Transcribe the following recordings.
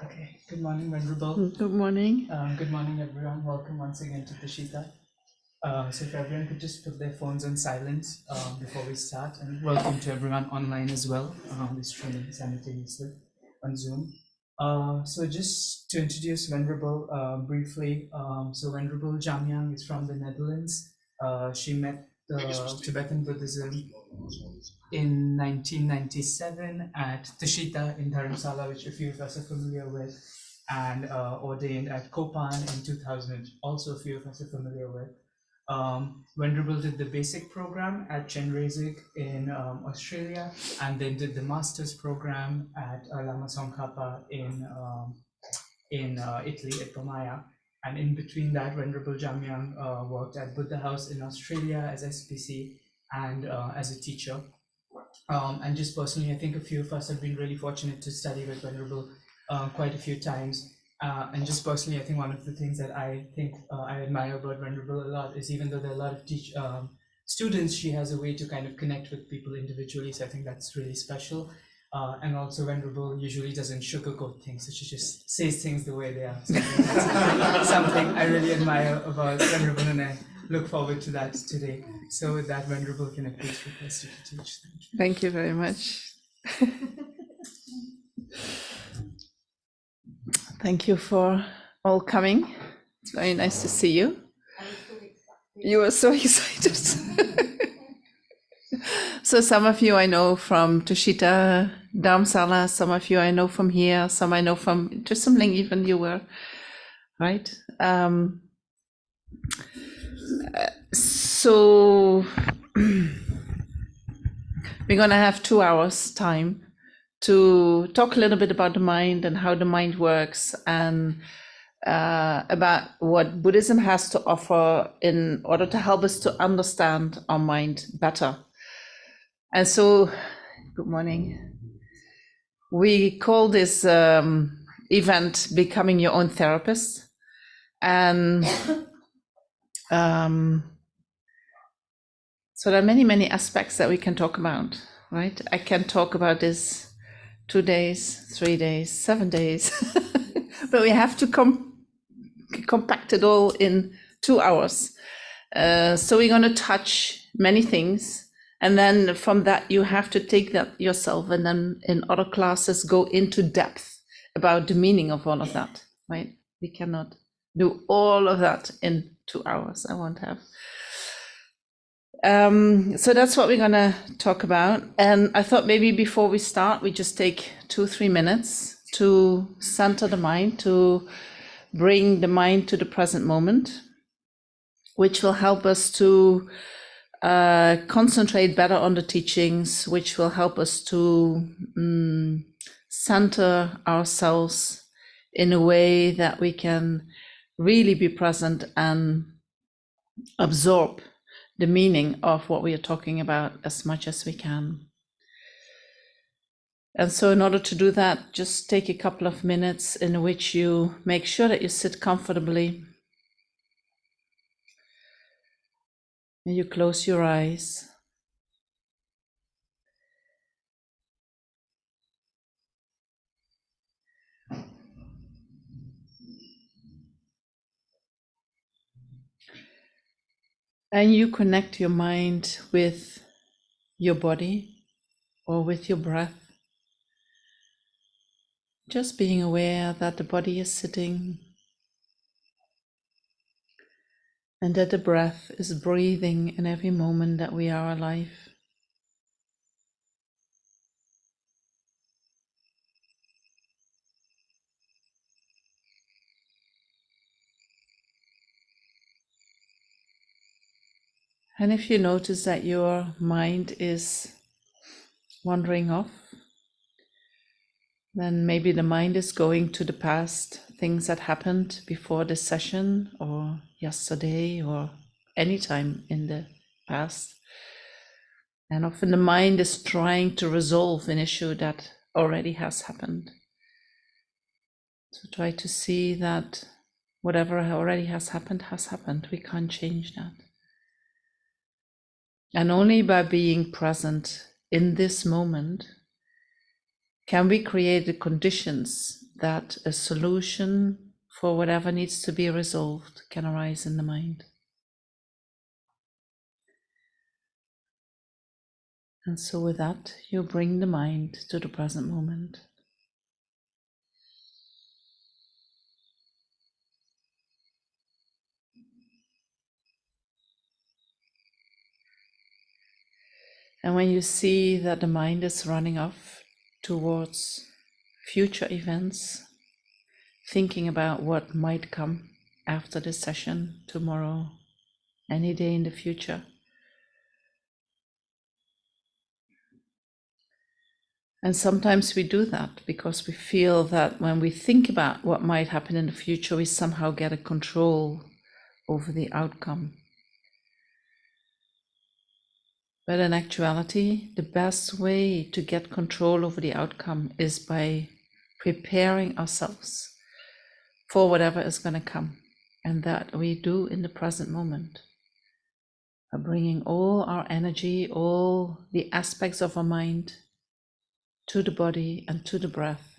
Okay, good morning, Venerable. Good morning. Good morning, everyone. Welcome once again to Tushita. So if everyone could just put their phones on silent before we start, and welcome to everyone online as well. This streaming simultaneously on Zoom. So just to introduce Venerable briefly, so Venerable Jamyang is from the Netherlands. She met Tibetan Buddhism in 1997 at Tushita in Dharamsala, which a few of us are familiar with, and ordained at Kopan in 2000, also a few of us are familiar with. Venerable did the basic program at Chenrezig in Australia, and then did the master's program at Lama Tsongkhapa in Italy at Pomaya. And in between that, Venerable Jamyang worked at Buddha House in Australia as SPC and as a teacher. And just personally, I think a few of us have been really fortunate to study with Venerable quite a few times. And just personally, I think one of the things that I think I admire about Venerable a lot is, even though there are a lot of students, she has a way to kind of connect with people individually. So I think that's really special. And also Venerable usually doesn't sugarcoat things, so she just says things the way they are. So that's something I really admire about Venerable, and I look forward to that today. So with that, Venerable, can I please request you to teach? Thank you very much. Thank you for all coming. It's very nice to see you. You were so excited. So some of you I know from Tushita, Dharamsala, some of you I know from here, some I know from Tusamling, even you were, right? So we're going to have 2 hours time to talk a little bit about the mind and how the mind works, and about what Buddhism has to offer in order to help us to understand our mind better. And so, good morning. We call this event Becoming Your Own Therapist. And so there are many, many aspects that we can talk about, right? I can talk about this 2 days, 3 days, 7 days, but we have to compact it all in 2 hours. So we're going to touch many things. And then from that, you have to take that yourself, and then in other classes, go into depth about the meaning of all of that, right? We cannot do all of that in 2 hours. I won't have. So that's what we're going to talk about. And I thought maybe before we start, we just take 2-3 minutes to center the mind, to bring the mind to the present moment, which will help us to concentrate better on the teachings, which will help us to center ourselves in a way that we can really be present and absorb the meaning of what we are talking about as much as we can. And so in order to do that, just take a couple of minutes in which you make sure that you sit comfortably. And you close your eyes. And you connect your mind with your body or with your breath. Just being aware that the body is sitting and that the breath is breathing in every moment that we are alive. And if you notice that your mind is wandering off, then maybe the mind is going to the past, things that happened before this session or yesterday or any time in the past. And often the mind is trying to resolve an issue that already has happened. So try to see that whatever already has happened has happened. We can't change that. And only by being present in this moment can we create the conditions that a solution for whatever needs to be resolved can arise in the mind. And so with that, you bring the mind to the present moment. And when you see that the mind is running off towards future events, thinking about what might come after this session, tomorrow, any day in the future, and sometimes we do that because we feel that when we think about what might happen in the future, we somehow get a control over the outcome. But in actuality, the best way to get control over the outcome is by preparing ourselves for whatever is going to come. And that we do in the present moment. By bringing all our energy, all the aspects of our mind to the body and to the breath.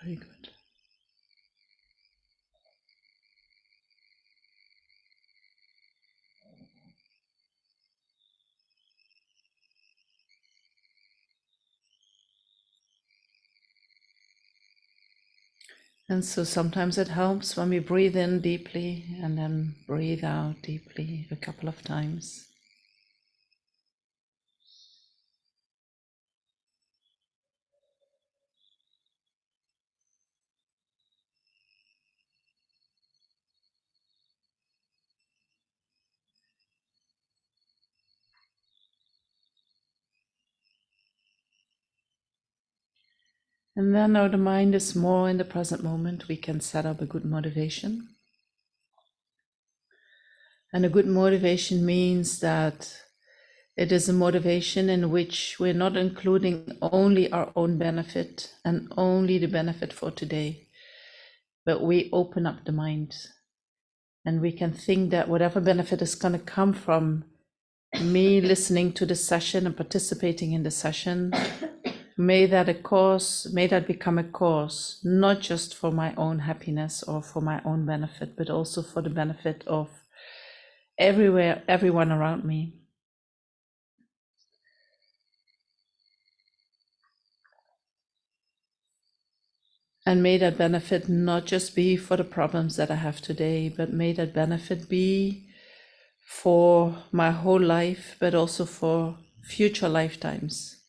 Very good. And so sometimes it helps when we breathe in deeply and then breathe out deeply a couple of times. And then now the mind is more in the present moment, we can set up a good motivation. And a good motivation means that it is a motivation in which we're not including only our own benefit and only the benefit for today, but we open up the mind and we can think that whatever benefit is going to come from me listening to the session and participating in the session, may that become a cause, not just for my own happiness or for my own benefit, but also for the benefit of everyone around me. And may that benefit not just be for the problems that I have today, but may that benefit be for my whole life, but also for future lifetimes.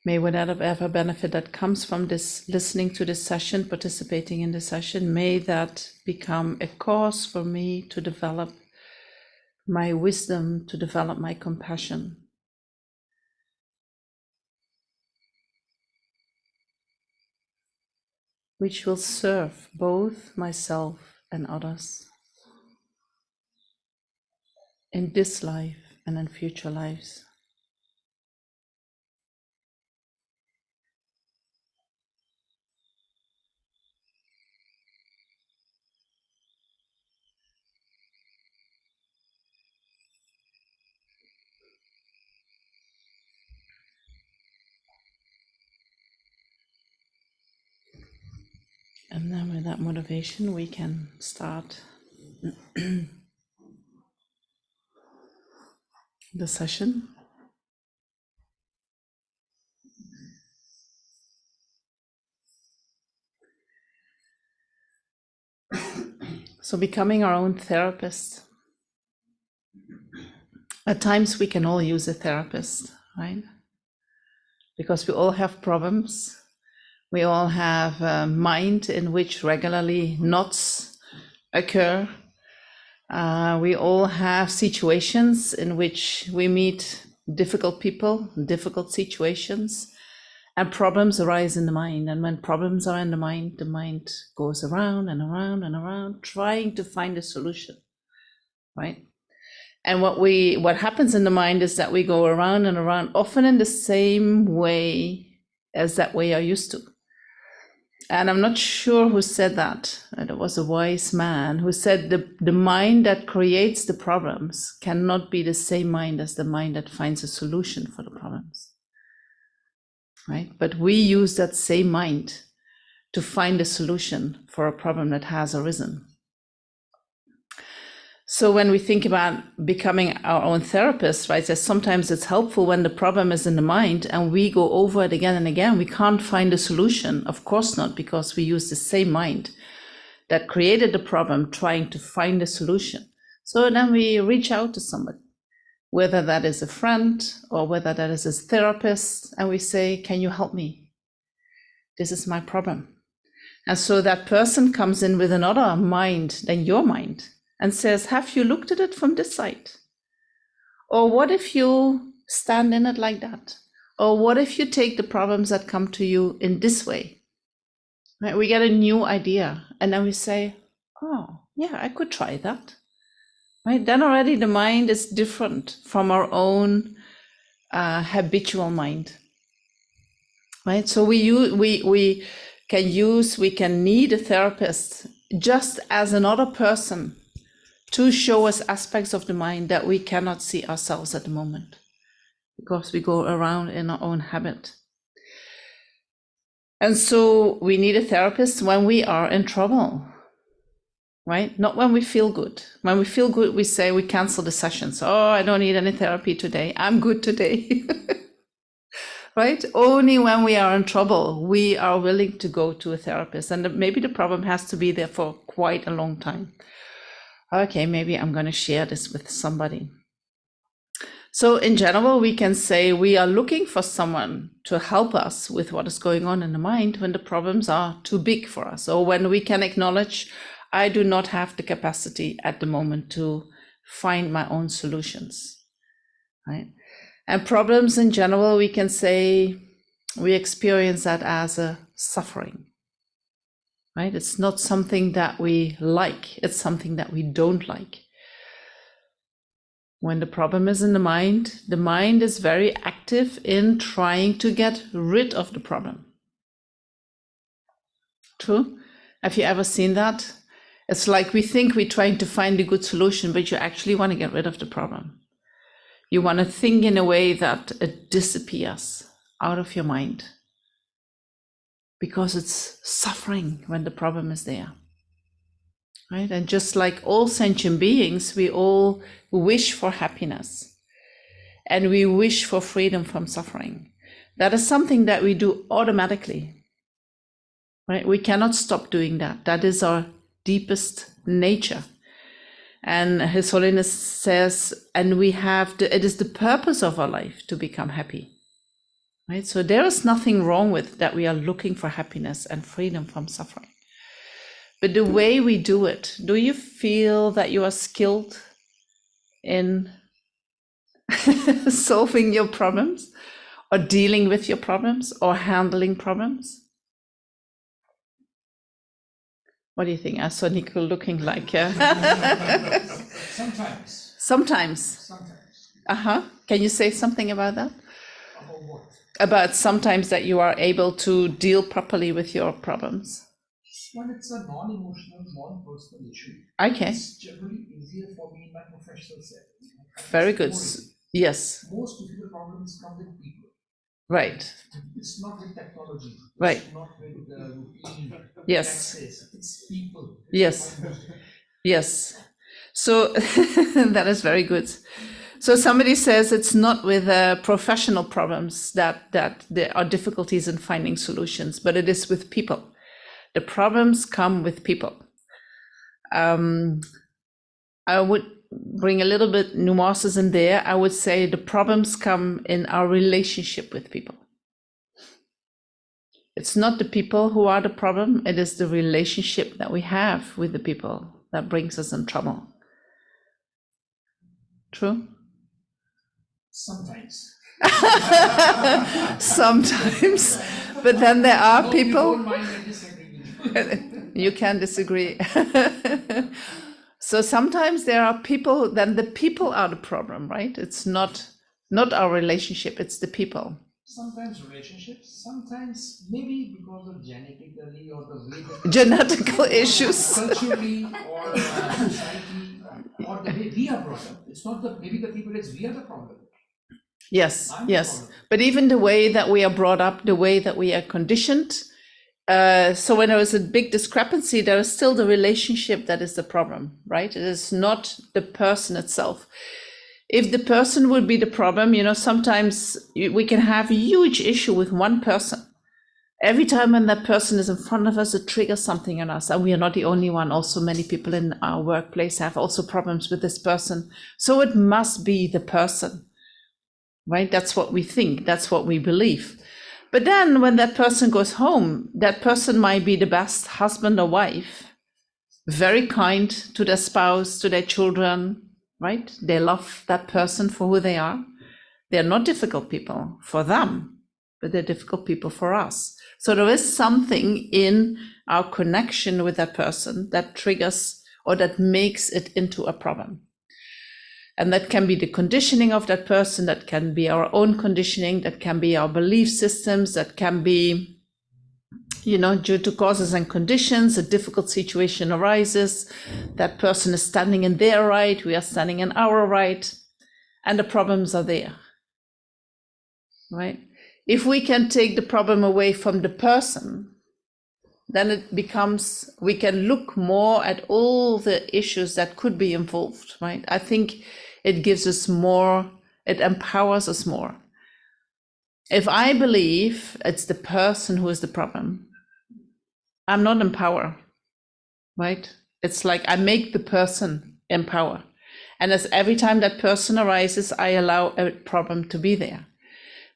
May whatever benefit that comes from this, listening to this session, participating in this session, may that become a cause for me to develop my wisdom, to develop my compassion. Which will serve both myself and others in this life and in future lives. And then with that motivation, we can start the session. So becoming our own therapist. At times we can all use a therapist, right? Because we all have problems. We all have a mind in which regularly knots occur. We all have situations in which we meet difficult people, difficult situations, and problems arise in the mind. And when problems are in the mind goes around and around and around, trying to find a solution, right? And what happens in the mind is that we go around and around, often in the same way as that we are used to. And I'm not sure who said that. It was a wise man who said the mind that creates the problems cannot be the same mind as the mind that finds a solution for the problems. Right? But we use that same mind to find a solution for a problem that has arisen. So when we think about becoming our own therapist, right, sometimes it's helpful when the problem is in the mind and we go over it again and again. We can't find a solution. Of course not, because we use the same mind that created the problem trying to find a solution. So then we reach out to somebody, whether that is a friend or whether that is a therapist, and we say, can you help me? This is my problem. And so that person comes in with another mind than your mind and says, have you looked at it from this side? Or what if you stand in it like that? Or what if you take the problems that come to you in this way? Right? We get a new idea and then we say, oh, yeah, I could try that. Right? Then already the mind is different from our own habitual mind. Right? So we can need a therapist just as another person to show us aspects of the mind that we cannot see ourselves at the moment, because we go around in our own habit. And so we need a therapist when we are in trouble, right? Not when we feel good. When we feel good, we say we cancel the sessions. Oh, I don't need any therapy today. I'm good today. Right? Only when we are in trouble, we are willing to go to a therapist. And maybe the problem has to be there for quite a long time. Okay, maybe I'm going to share this with somebody. So in general, we can say we are looking for someone to help us with what is going on in the mind when the problems are too big for us, or when we can acknowledge, I do not have the capacity at the moment to find my own solutions, right? And problems in general, we can say we experience that as a suffering. Right? It's not something that we like, it's something that we don't like. When the problem is in the mind is very active in trying to get rid of the problem. True? Have you ever seen that? It's like we think we're trying to find a good solution, but you actually want to get rid of the problem. You want to think in a way that it disappears out of your mind, because it's suffering when the problem is there, right? And just like all sentient beings, we all wish for happiness and we wish for freedom from suffering. That is something that we do automatically, right? We cannot stop doing that. That is our deepest nature. And His Holiness says, and it is the purpose of our life to become happy. Right? So there is nothing wrong with that. We are looking for happiness and freedom from suffering. But the way we do it, do you feel that you are skilled in solving your problems or dealing with your problems or handling problems? What do you think? I saw Nico looking like... Sometimes. Sometimes. Can you say something about that? About what? About sometimes that you are able to deal properly with your problems. When it's a non-emotional, non-personal issue, Okay. it's generally easier for me in my professional setting. Very good. Yes. Most difficult problems come with people. Right. It's not with technology. It's right. Not with routine. Yes. Access. It's people. Yes. Yes. So that is very good. So somebody says it's not with professional problems that there are difficulties in finding solutions, but it is with people. The problems come with people. I would bring a little bit nuances in there. I would say the problems come in our relationship with people. It's not the people who are the problem, it is the relationship that we have with the people that brings us in trouble. True? Sometimes. Sometimes. But then there are people. You don't mind me disagreeing. You can disagree. So sometimes there are people, then the people are the problem, right? It's not our relationship, it's the people. sometimes relationships, sometimes maybe because of genetically or the way that genetical issues. culturally or society or the way we are brought up. It's not the maybe the people, it's we are the problem. Yes, I'm the yes. problem. But even the way that we are brought up, the way that we are conditioned. So when there is a big discrepancy, there is still the relationship that is the problem, right? It is not the person itself. If the person would be the problem, you know, sometimes we can have a huge issue with one person. Every time when that person is in front of us, it triggers something in us. And we are not the only one. Also, many people in our workplace have also problems with this person. So it must be the person, right? That's what we think. That's what we believe. But then when that person goes home, that person might be the best husband or wife, very kind to their spouse, to their children, right? They love that person for who they are. They're not difficult people for them, but they're difficult people for us. So there is something in our connection with that person that triggers or that makes it into a problem. And that can be the conditioning of that person, that can be our own conditioning, that can be our belief systems, that can be, you know, due to causes and conditions, a difficult situation arises, that person is standing in their right, we are standing in our right, and the problems are there, right? If we can take the problem away from the person, then it becomes, we can look more at all the issues that could be involved, right? I think it gives us more, it empowers us more. If I believe it's the person who is the problem, I'm not in power, right? It's like I make the person in power. And as every time that person arises, I allow a problem to be there.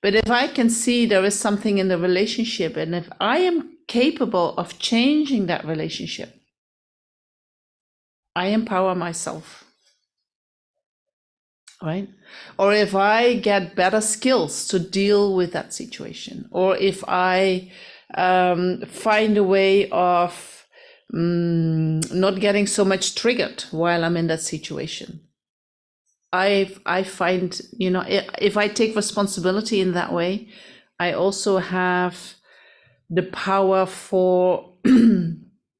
But if I can see there is something in the relationship, and if I am capable of changing that relationship, I empower myself, right? Or if I get better skills to deal with that situation, or if I find a way of not getting so much triggered while I'm in that situation, I find, you know, if I take responsibility in that way, I also have the power for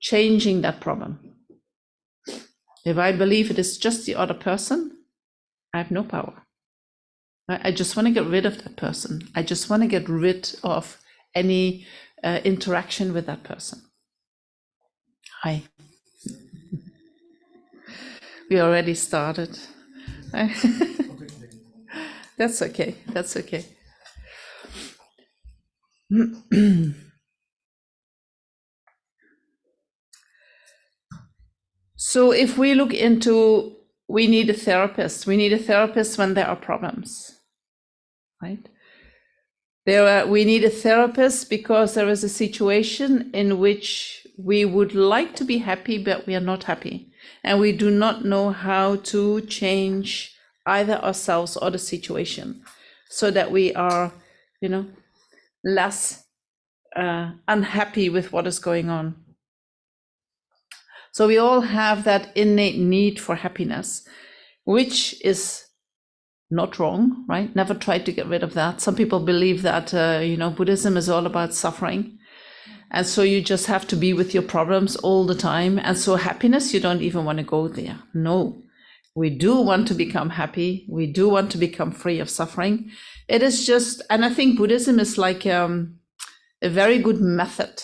changing that problem. If I believe it is just the other person, I have no power. I just want to get rid of that person. I just want to get rid of any interaction with that person. Hi. We already started. That's okay. That's okay. So if we look into, we need a therapist. We need a therapist when there are problems, right? We need a therapist because there is a situation in which we would like to be happy, but we are not happy. And we do not know how to change either ourselves or the situation so that we are, you know, less unhappy with what is going on. So we all have that innate need for happiness, which is not wrong, right? Never try to get rid of that. Some people believe that, you know, Buddhism is all about suffering. And so you just have to be with your problems all the time. And so happiness, you don't even want to go there. No, we do want to become happy. We do want to become free of suffering. It is just, and I think Buddhism is like a very good method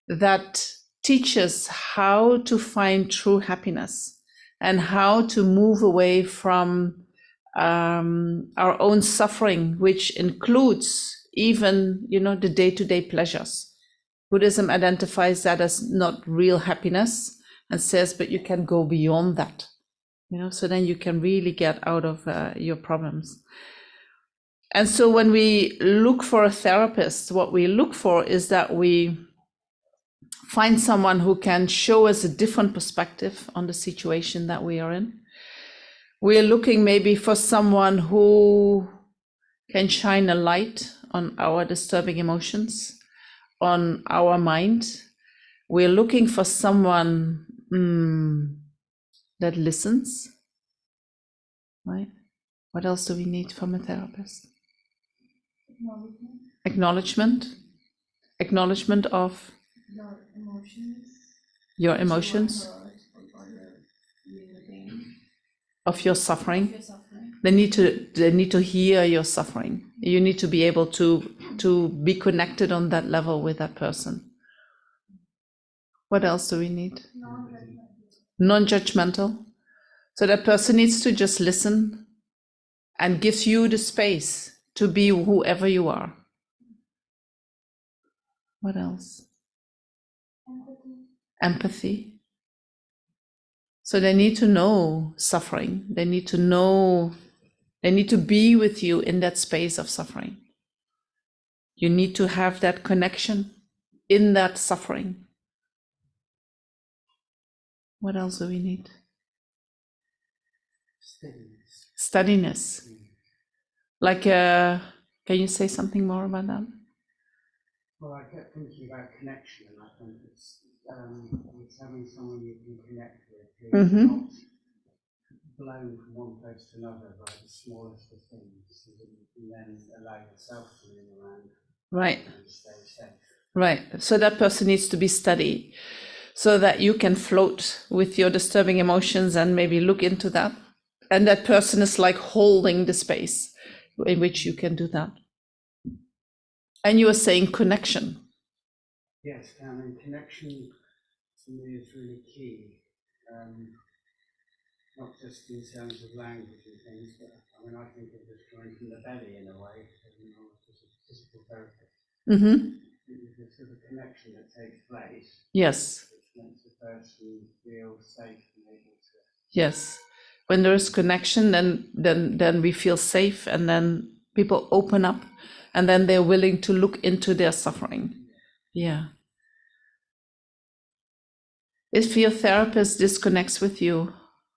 that teaches how to find true happiness and how to move away from our own suffering, which includes even, you know, the day-to-day pleasures. Buddhism identifies that as not real happiness and says, but you can go beyond that, you know, so then you can really get out of your problems. And so when we look for a therapist, what we look for is that we find someone who can show us a different perspective on the situation that we are in. We're looking maybe for someone who can shine a light on our disturbing emotions, on our mind. We're looking for someone that listens, right? What else do we need from a therapist? Acknowledgement. Acknowledgement of your emotions, of your suffering. They need to hear your suffering. You need to be able to be connected on that level with that person. What else do we need? Non-judgmental. So that person needs to just listen and gives you the space to be whoever you are. What else? Empathy. So they need to know suffering. They need to be with you in that space of suffering. You need to have that connection in that suffering. What else do we need? Steadiness. Like, can you say something more about that? Well, I kept thinking about connection, and I think it's having someone you can connect with, who's not blown from one place to another by the smallest of things, so that you can then allow yourself to move around. Right. And stay safe. Right. So that person needs to be steady, so that you can float with your disturbing emotions and maybe look into that. And that person is like holding the space in which you can do that. And you were saying connection. Yes, I mean, connection to me is really key. Not just in terms of language and things, but I mean, I think of this coming from the belly in a way, you know, just a physical therapist. There's a sort of connection that takes place. Yes. Which makes the person feel safe and able to. Yes. When there is connection, then we feel safe, and then people open up, and then they're willing to look into their suffering. Yeah. If your therapist disconnects with you,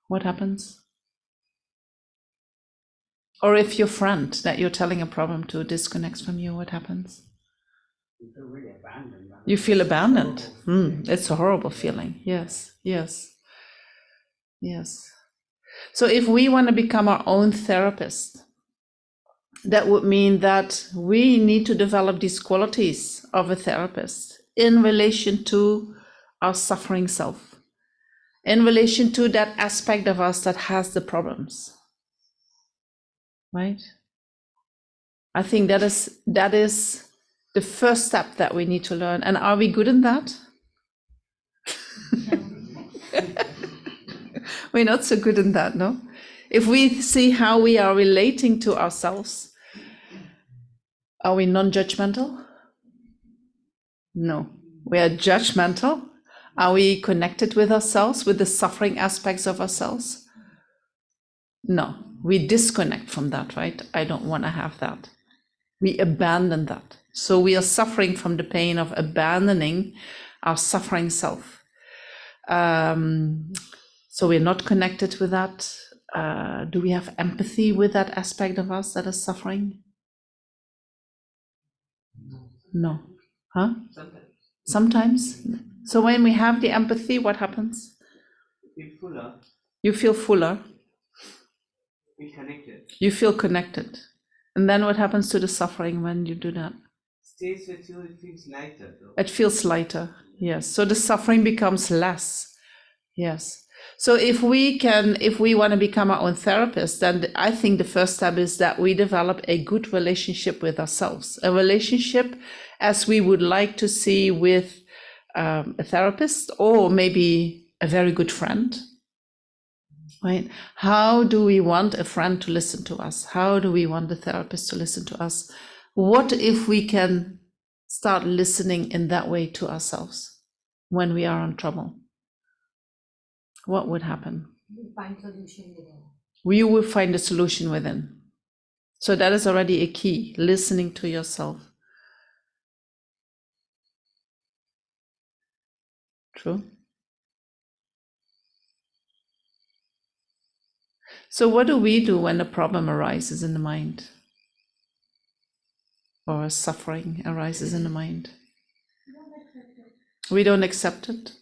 what happens? Or if your friend that you're telling a problem to disconnects from you, what happens? You feel really abandoned. You feel abandoned. It's a horrible feeling. Yes, yes, yes. So if we want to become our own therapist, that would mean that we need to develop these qualities of a therapist in relation to our suffering self, in relation to that aspect of us that has the problems. Right? I think that is the first step that we need to learn. And are we good in that? We're not so good in that, no? If we see how we are relating to ourselves, are we non-judgmental? No. We are judgmental. Are we connected with ourselves, with the suffering aspects of ourselves? No. We disconnect from that, right? I don't want to have that. We abandon that. So we are suffering from the pain of abandoning our suffering self. So we're not connected with that. Do we have empathy with that aspect of us that is suffering? No. Huh? Sometimes. So when we have the empathy, what happens? You feel fuller. You feel fuller. Feel connected. You feel connected. And then what happens to the suffering when you do that? Stays with you, it feels lighter though. It feels lighter. Yes. So the suffering becomes less. Yes. So if we want to become our own therapist, then I think the first step is that we develop a good relationship with ourselves, a relationship as we would like to see with a therapist, or maybe a very good friend. Right? How do we want a friend to listen to us? How do we want the therapist to listen to us? What if we can start listening in that way to ourselves when we are in trouble? What would happen? We will find a solution within. So that is already a key, listening to yourself. True. So what do we do when a problem arises in the mind? Or a suffering arises in the mind? We don't accept it.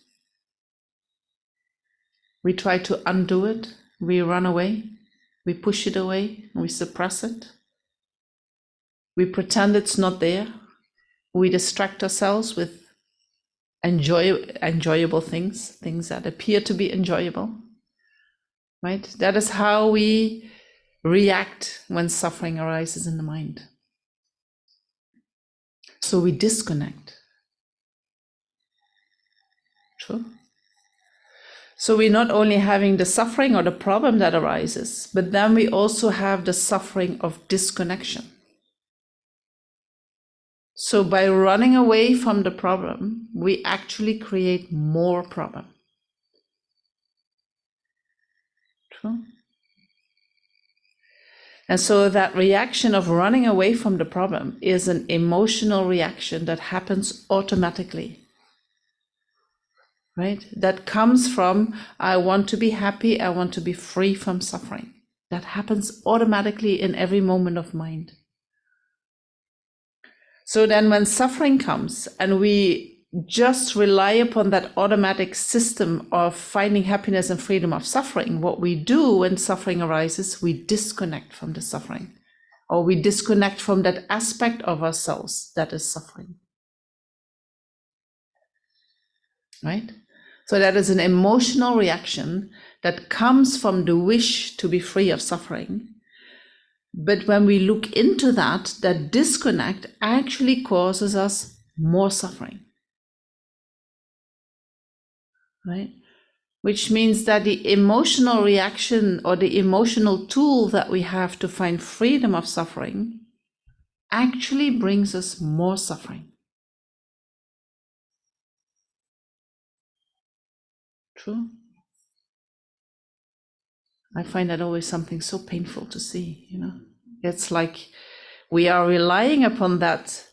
We try to undo it. We run away. We push it away. We suppress it. We pretend it's not there. We distract ourselves with enjoyable things, things that appear to be enjoyable, right? That is how we react when suffering arises in the mind. So we disconnect. True. So we're not only having the suffering or the problem that arises, but then we also have the suffering of disconnection. So by running away from the problem, we actually create more problem. True. And so that reaction of running away from the problem is an emotional reaction that happens automatically. Right? That comes from, I want to be happy, I want to be free from suffering. That happens automatically in every moment of mind. So then when suffering comes and we just rely upon that automatic system of finding happiness and freedom of suffering, what we do when suffering arises, we disconnect from the suffering, or we disconnect from that aspect of ourselves that is suffering. Right? So that is an emotional reaction that comes from the wish to be free of suffering. But when we look into that, that disconnect actually causes us more suffering. Right? Which means that the emotional reaction or the emotional tool that we have to find freedom of suffering actually brings us more suffering. True? I find that always something so painful to see, you know. It's like we are relying upon that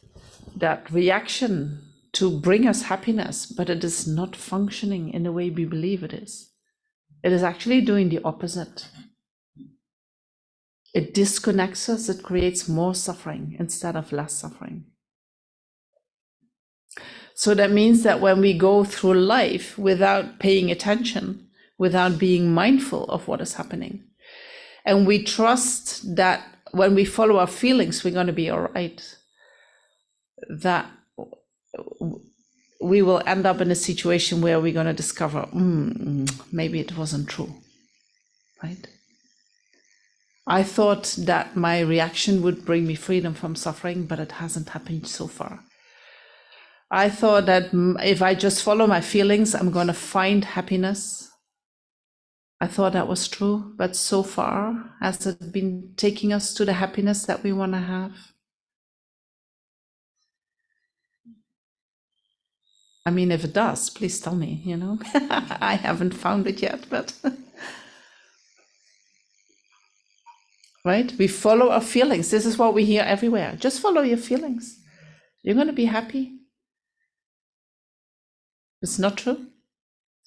reaction to bring us happiness, but it is not functioning in the way we believe it is. It is actually doing the opposite. It disconnects us, it creates more suffering instead of less suffering. So that means that when we go through life without paying attention, without being mindful of what is happening, and we trust that when we follow our feelings, we're going to be all right, that we will end up in a situation where we're going to discover, maybe it wasn't true, right? I thought that my reaction would bring me freedom from suffering, but it hasn't happened so far. I thought that if I just follow my feelings, I'm going to find happiness. I thought that was true, but so far, has it been taking us to the happiness that we want to have? I mean, if it does, please tell me, you know. I haven't found it yet, but right? We follow our feelings. This is what we hear everywhere. Just follow your feelings. You're going to be happy. It's not true.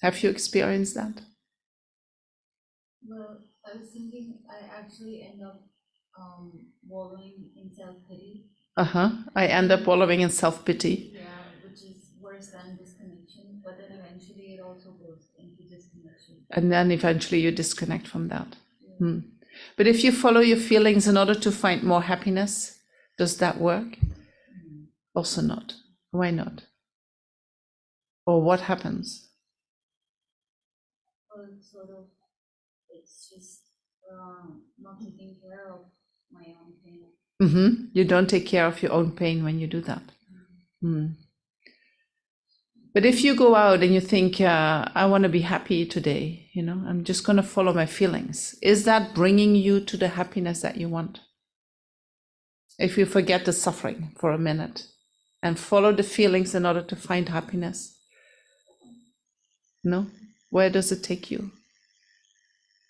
Have you experienced that? Well, I was thinking I actually end up wallowing in self-pity. I end up wallowing in self-pity. Yeah, which is worse than disconnection, but then eventually it also goes into disconnection. And then eventually you disconnect from that. Yeah. But if you follow your feelings in order to find more happiness, does that work? Also not. Why not? Or what happens? Well, it's just not taking care of my own pain. You don't take care of your own pain when you do that. But if you go out and you think, I want to be happy today, you know, I'm just going to follow my feelings. Is that bringing you to the happiness that you want? If you forget the suffering for a minute and follow the feelings in order to find happiness, no? Where does it take you?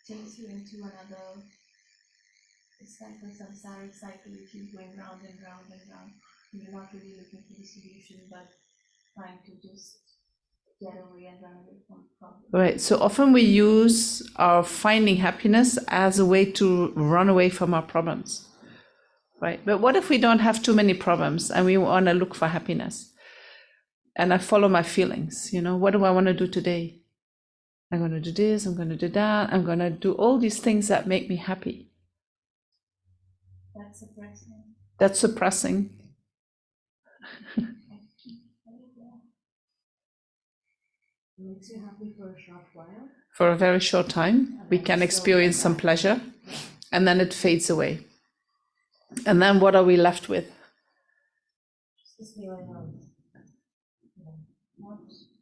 It takes you into another, it's like a samsaric cycle. You keep going round and round and round. You're not really looking for the solution, but trying to just get away and run away from the problem. Right. So often we use our finding happiness as a way to run away from our problems. Right. But what if we don't have too many problems and we want to look for happiness? And I follow my feelings, you know, what do I want to do today? I'm going to do this, I'm going to do that, I'm going to do all these things that make me happy. That's suppressing. That's suppressing. Makes you happy for a short while. For a very short time, we can experience some pleasure, and then it fades away. And then what are we left with? Just this feeling of, not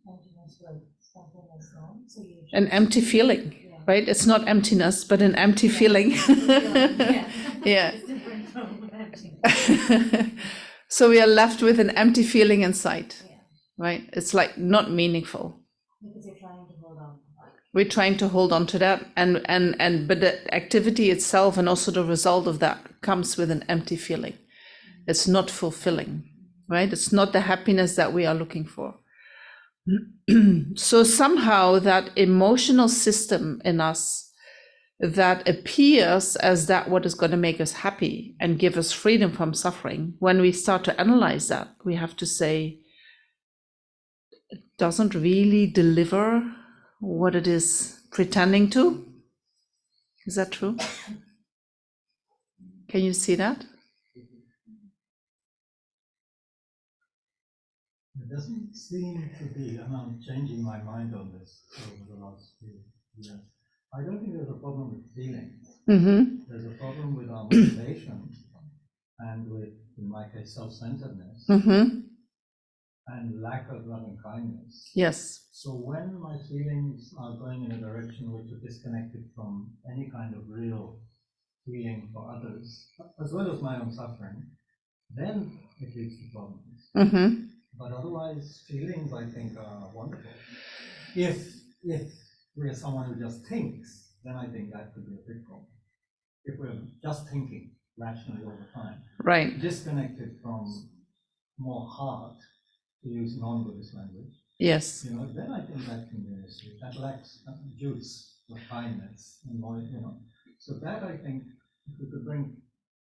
emptiness, but something that's gone. So you just, An empty feeling, right? It's not emptiness, but an empty feeling. Yeah. It's different from emptiness. So we are left with an empty feeling inside, right? It's like not meaningful. Because you're trying to hold on. We're trying to hold on to that, but the activity itself and also the result of that comes with an empty feeling. It's not fulfilling, right? It's not the happiness that we are looking for. So somehow that emotional system in us that appears as that what is going to make us happy and give us freedom from suffering, when we start to analyze that, we have to say, it doesn't really deliver what it is pretending to. Is that true? Can you see that? It doesn't seem to be, and I'm changing my mind on this over the last few years. I don't think there's a problem with feelings. Mm-hmm. There's a problem with our motivation and with, in my case, self-centeredness Mm-hmm. and lack of loving kindness. Yes. So when my feelings are going in a direction which is disconnected from any kind of real feeling for others, as well as my own suffering, then it leads to problems. Mm-hmm. But otherwise, feelings, I think, are wonderful. If we're someone who just thinks, then I think that could be a big problem. If we're just thinking rationally all the time, Right. disconnected from more heart, to use non-Buddhist language, Yes. then I think that can be an issue. That lacks juice or kindness and more, So that I think, if we could bring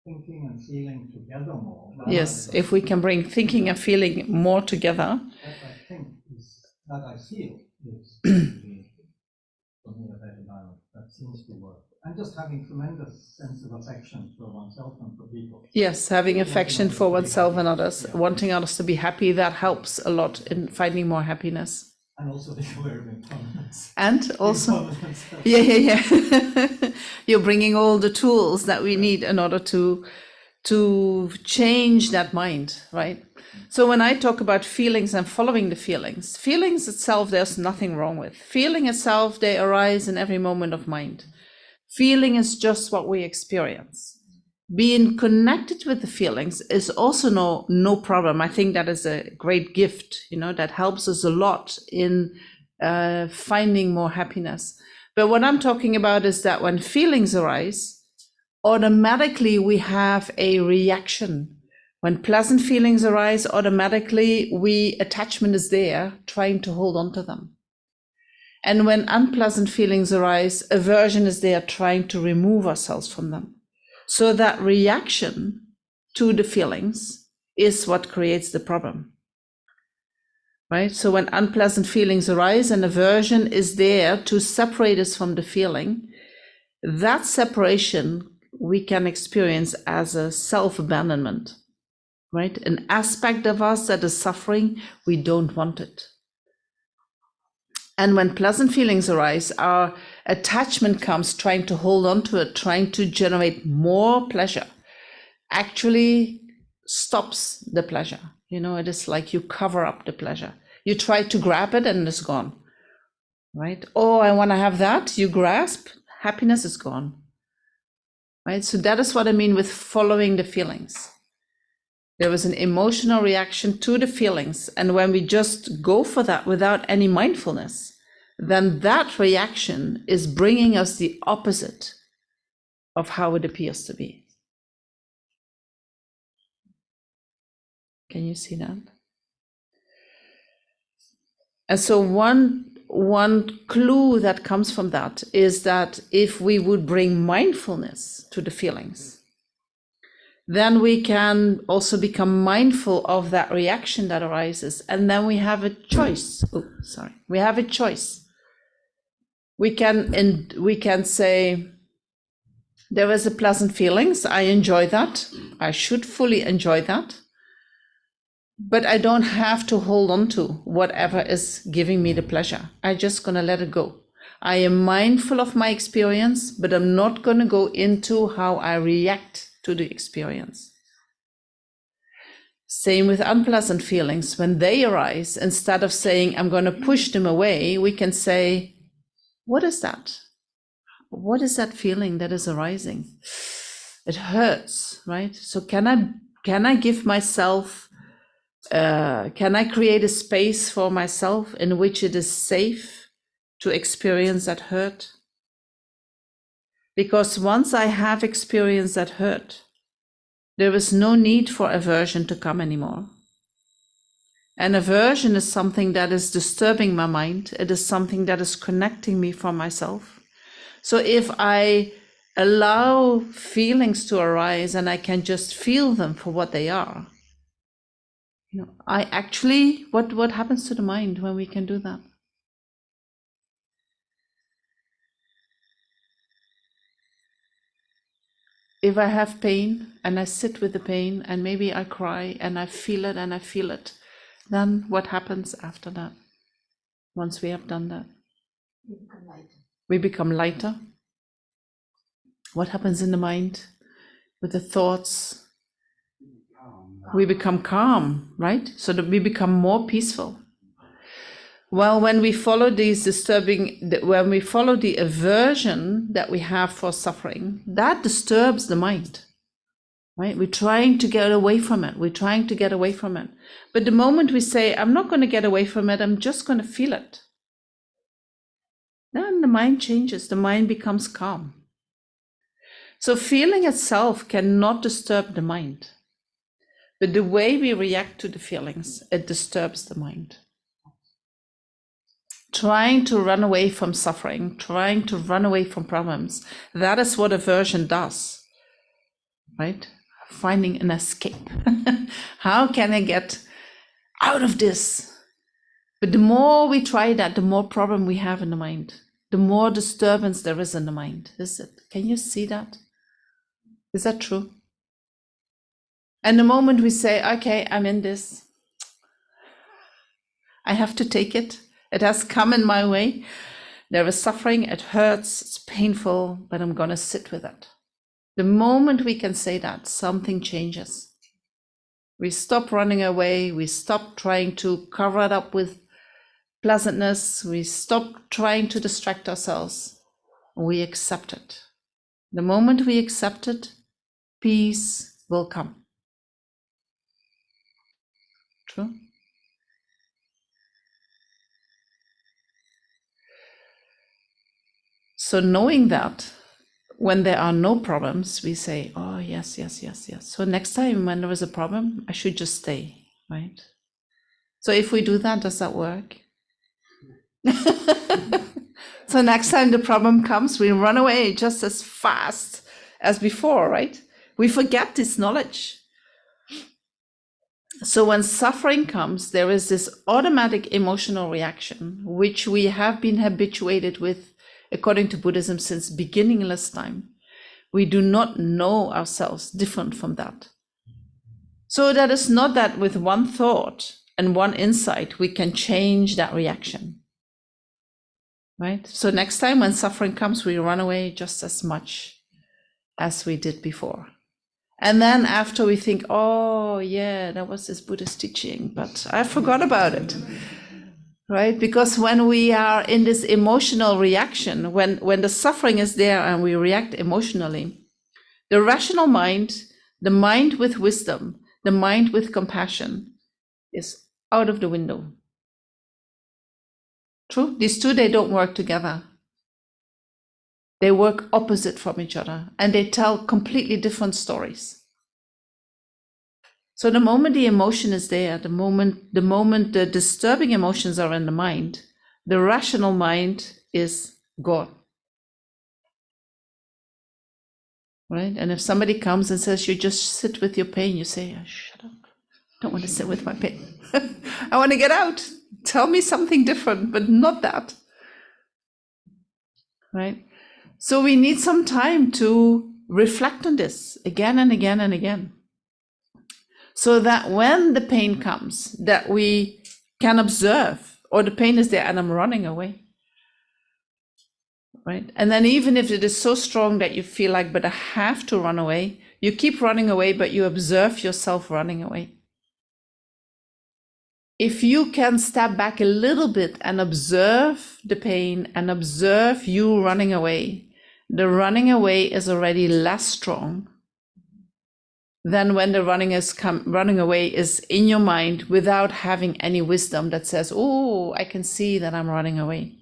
thinking and feeling together more. Yes. If we can bring thinking and feeling more together. That I think is, that I feel is for me a better dialogue. That seems to work. And just having tremendous sense of affection for oneself and for people. Yes, having affection for oneself and others, wanting others to be happy, that helps a lot in finding more happiness. And also being aware of impermanence. And also, Impermanence. yeah. You're bringing all the tools that we need in order to change that mind, right? So when I talk about feelings and following the feelings itself, there's nothing wrong with. Feeling itself, they arise in every moment of mind. Feeling is just what we experience. Being connected with the feelings is also no problem. I think that is a great gift, that helps us a lot in finding more happiness. But what I'm talking about is that when feelings arise, automatically we have a reaction. When pleasant feelings arise, automatically attachment is there, trying to hold on to them. And when unpleasant feelings arise, aversion is there, trying to remove ourselves from them. So that reaction to the feelings is what creates the problem. Right? So when unpleasant feelings arise and aversion is there to separate us from the feeling, that separation we can experience as a self-abandonment, right? An aspect of us that is suffering, we don't want it. And when pleasant feelings arise, our attachment comes trying to hold on to it, trying to generate more pleasure, actually stops the pleasure. It is like you cover up the pleasure. You try to grab it and it's gone, right? Oh, I want to have that. You grasp, happiness is gone, right? So that is what I mean with following the feelings. There was an emotional reaction to the feelings. And when we just go for that without any mindfulness, then that reaction is bringing us the opposite of how it appears to be. Can you see that? And so one clue that comes from that is that if we would bring mindfulness to the feelings, then we can also become mindful of that reaction that arises. And then we have a choice. We have a choice. We can say, There is a pleasant feelings. I enjoy that. I should fully enjoy that. But I don't have to hold on to whatever is giving me the pleasure. I'm just going to let it go. I am mindful of my experience, but I'm not going to go into how I react to the experience. Same with unpleasant feelings. When they arise, instead of saying, I'm going to push them away, we can say, what is that? What is that feeling that is arising? It hurts, right? So can I give myself, can I create a space for myself in which it is safe to experience that hurt? Because once I have experienced that hurt, there is no need for aversion to come anymore. And aversion is something that is disturbing my mind. It is something that is connecting me from myself. So if I allow feelings to arise and I can just feel them for what they are, I actually, what happens to the mind when we can do that? If I have pain and I sit with the pain and maybe I cry and I feel it and I feel it, then what happens after that? Once we have done that? You become lighter. We become lighter. What happens in the mind with the thoughts? We become calm, right? So that we become more peaceful. Well, when we follow these when we follow the aversion that we have for suffering, that disturbs the mind, right? We're trying to get away from it. We're trying to get away from it. But the moment we say, I'm not going to get away from it, I'm just going to feel it, then the mind changes. The mind becomes calm. So feeling itself cannot disturb the mind. But the way we react to the feelings, it disturbs the mind. Trying to run away from suffering, trying to run away from problems, that is what aversion does, right? Finding an escape. How can I get out of this? But the more we try that, the more problem we have in the mind, the more disturbance there is in the mind. Is it? Can you see that? Is that true? And the moment we say, okay, I'm in this, I have to take it. It has come in my way. There is suffering, it hurts, it's painful, but I'm going to sit with it. The moment we can say that, something changes. We stop running away. We stop trying to cover it up with pleasantness. We stop trying to distract ourselves. We accept it. The moment we accept it, peace will come. True? So knowing that, when there are no problems, we say, oh, yes, yes, yes, yes. So next time when there is a problem, I should just stay, right? So if we do that, does that work? So next time the problem comes, we run away just as fast as before, right? We forget this knowledge. So when suffering comes, there is this automatic emotional reaction, which we have been habituated with, according to Buddhism, since beginningless time. We do not know ourselves different from that. So that is not that with one thought and one insight, we can change that reaction, right? So next time when suffering comes, we run away just as much as we did before. And then after we think, oh yeah, that was this Buddhist teaching, but I forgot about it. Right? Because when we are in this emotional reaction, when the suffering is there and we react emotionally, the rational mind, the mind with wisdom, the mind with compassion is out of the window. True? These two, they don't work together. They work opposite from each other and they tell completely different stories. So the moment the emotion is there, the moment the disturbing emotions are in the mind, the rational mind is gone. Right? And if somebody comes and says, you just sit with your pain, you say, oh, shut up. I don't want to sit with my pain. I want to get out. Tell me something different, but not that. Right? So we need some time to reflect on this again and again and again, so that when the pain comes, that we can observe, or the pain is there and I'm running away, right? And then even if it is so strong that you feel like, but I have to run away, you keep running away, but you observe yourself running away. If you can step back a little bit and observe the pain and observe you running away, the running away is already less strong than when the running away is in your mind without having any wisdom that says, oh, I can see that I'm running away.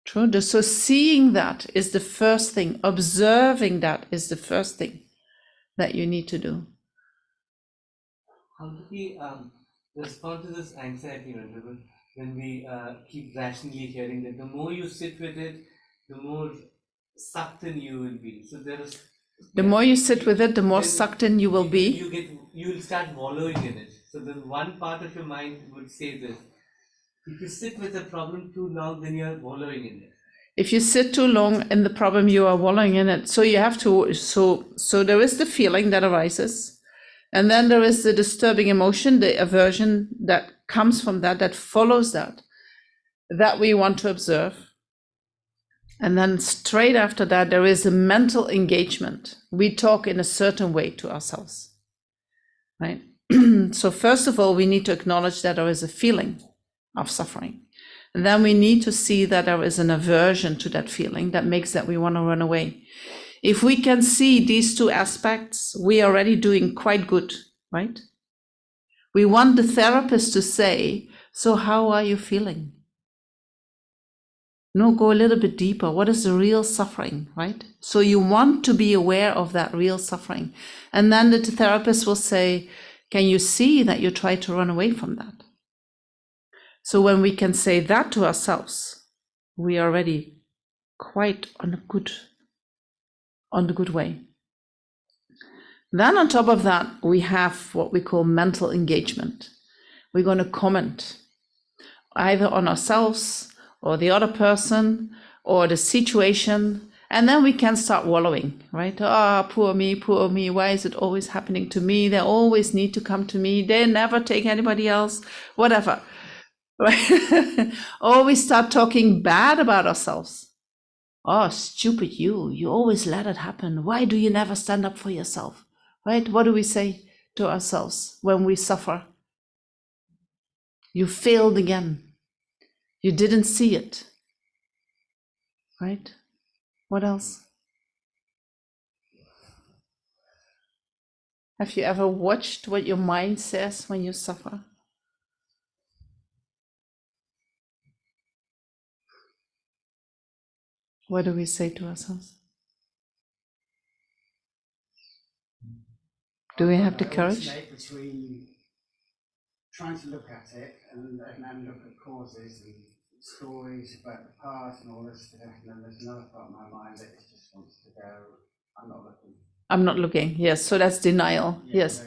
True. So seeing that is the first thing. Observing that is the first thing that you need to do. How do we respond to this anxiety, Venerable, when we keep rationally hearing that the more you sit with it, the more sucked in you will be. So there is. The more you sit with it, the more sucked in you will be. You will start wallowing in it. So then one part of your mind would say this. If you sit with a problem too long, then you are wallowing in it. If you sit too long in the problem, you are wallowing in it. So you have to, so there is the feeling that arises. And then there is the disturbing emotion, the aversion that comes from that follows that we want to observe. And then straight after that, there is a mental engagement. We talk in a certain way to ourselves, right? So first of all, we need to acknowledge that there is a feeling of suffering. And then we need to see that there is an aversion to that feeling that makes that we want to run away. If we can see these two aspects, we are already doing quite good, right? We want the therapist to say, so how are you feeling? No, go a little bit deeper. What is the real suffering, right? So you want to be aware of that real suffering. And then the therapist will say, can you see that you try to run away from that? So when we can say that to ourselves, we are already quite on the good way. Then on top of that, we have what we call mental engagement. We're going to comment either on ourselves or the other person or the situation, and then we can start wallowing, right? Ah, poor me, why is it always happening to me? They always need to come to me, they never take anybody else, whatever, right? Or we start talking bad about ourselves. Oh, stupid you always let it happen. Why do you never stand up for yourself, right? What do we say to ourselves when we suffer? You failed again. You didn't see it, right? What else? Have you ever watched what your mind says when you suffer? What do we say to ourselves? Do we have the courage? Between trying to look at it and look at causes and stories about the past and all this stuff, and then there's another part of my mind that just wants to go, I'm not looking. I'm not looking, yes, so that's denial, Yeah, yes.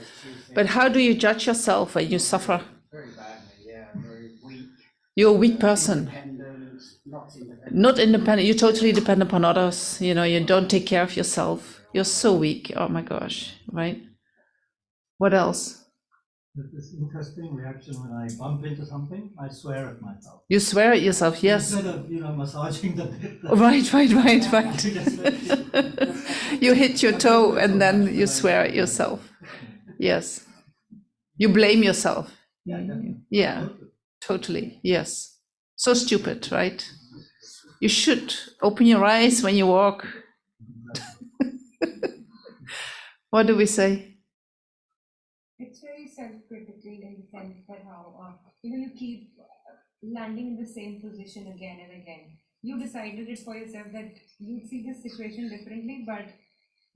But how do you judge yourself when you suffer? Very badly, yeah, very weak. You're a weak person. Independent, not independent. Not independent, you totally depend upon others, you know, you don't take care of yourself. You're so weak, oh my gosh, right? What else? This interesting reaction when I bump into something, I swear at myself. You swear at yourself, yes. Instead of, massaging the bit. Right. You hit your toe and then you swear at yourself. Yes. You blame yourself. Yeah, totally, yes. So stupid, right? You should open your eyes when you walk. What do we say? It's very self-critical in the sense that how you keep landing in the same position again and again. You decided it for yourself that you see this situation differently, but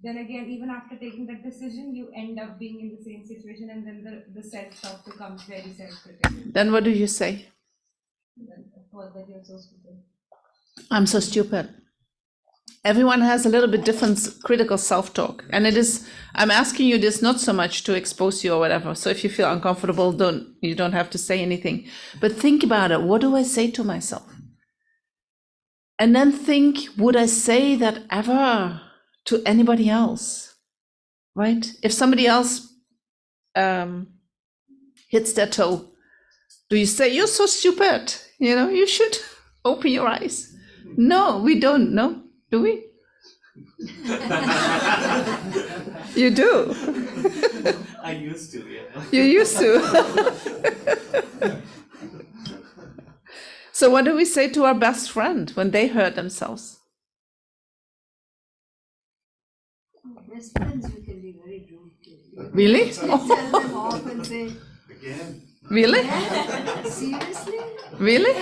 then again, even after taking that decision, you end up being in the same situation, and then the self-talk becomes very self-critical. Then what do you say? Of course, that you're so stupid. I'm so stupid. Everyone has a little bit different critical self-talk, and I'm asking you this not so much to expose you or whatever. So if you feel uncomfortable, you don't have to say anything, but think about it. What do I say to myself? And then think, would I say that ever to anybody else, right? If somebody else hits their toe, do you say, "You're so stupid, you should open your eyes"? No, we don't, no, do we? You do. I used to, yeah. You used to. So what do we say to our best friend when they hurt themselves? Best friends, you can be very rude to. Really? Tell them off and say, Again. Really? seriously? Really?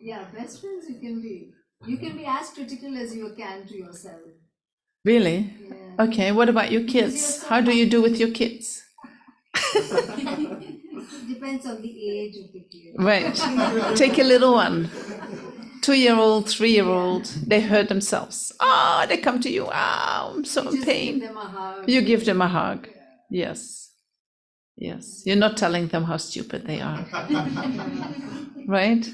Yeah, best friends you can be as critical as you can to yourself. Really? Yeah. Okay, what about your kids? How do you do with your kids? Depends on the age of the kid. Right. Take a little one. 2-year-old, 3-year-old, they hurt themselves. They come to you. I'm so in Just pain. give them a hug. You give them a hug. Yes. Yes. You're not telling them how stupid they are. Right?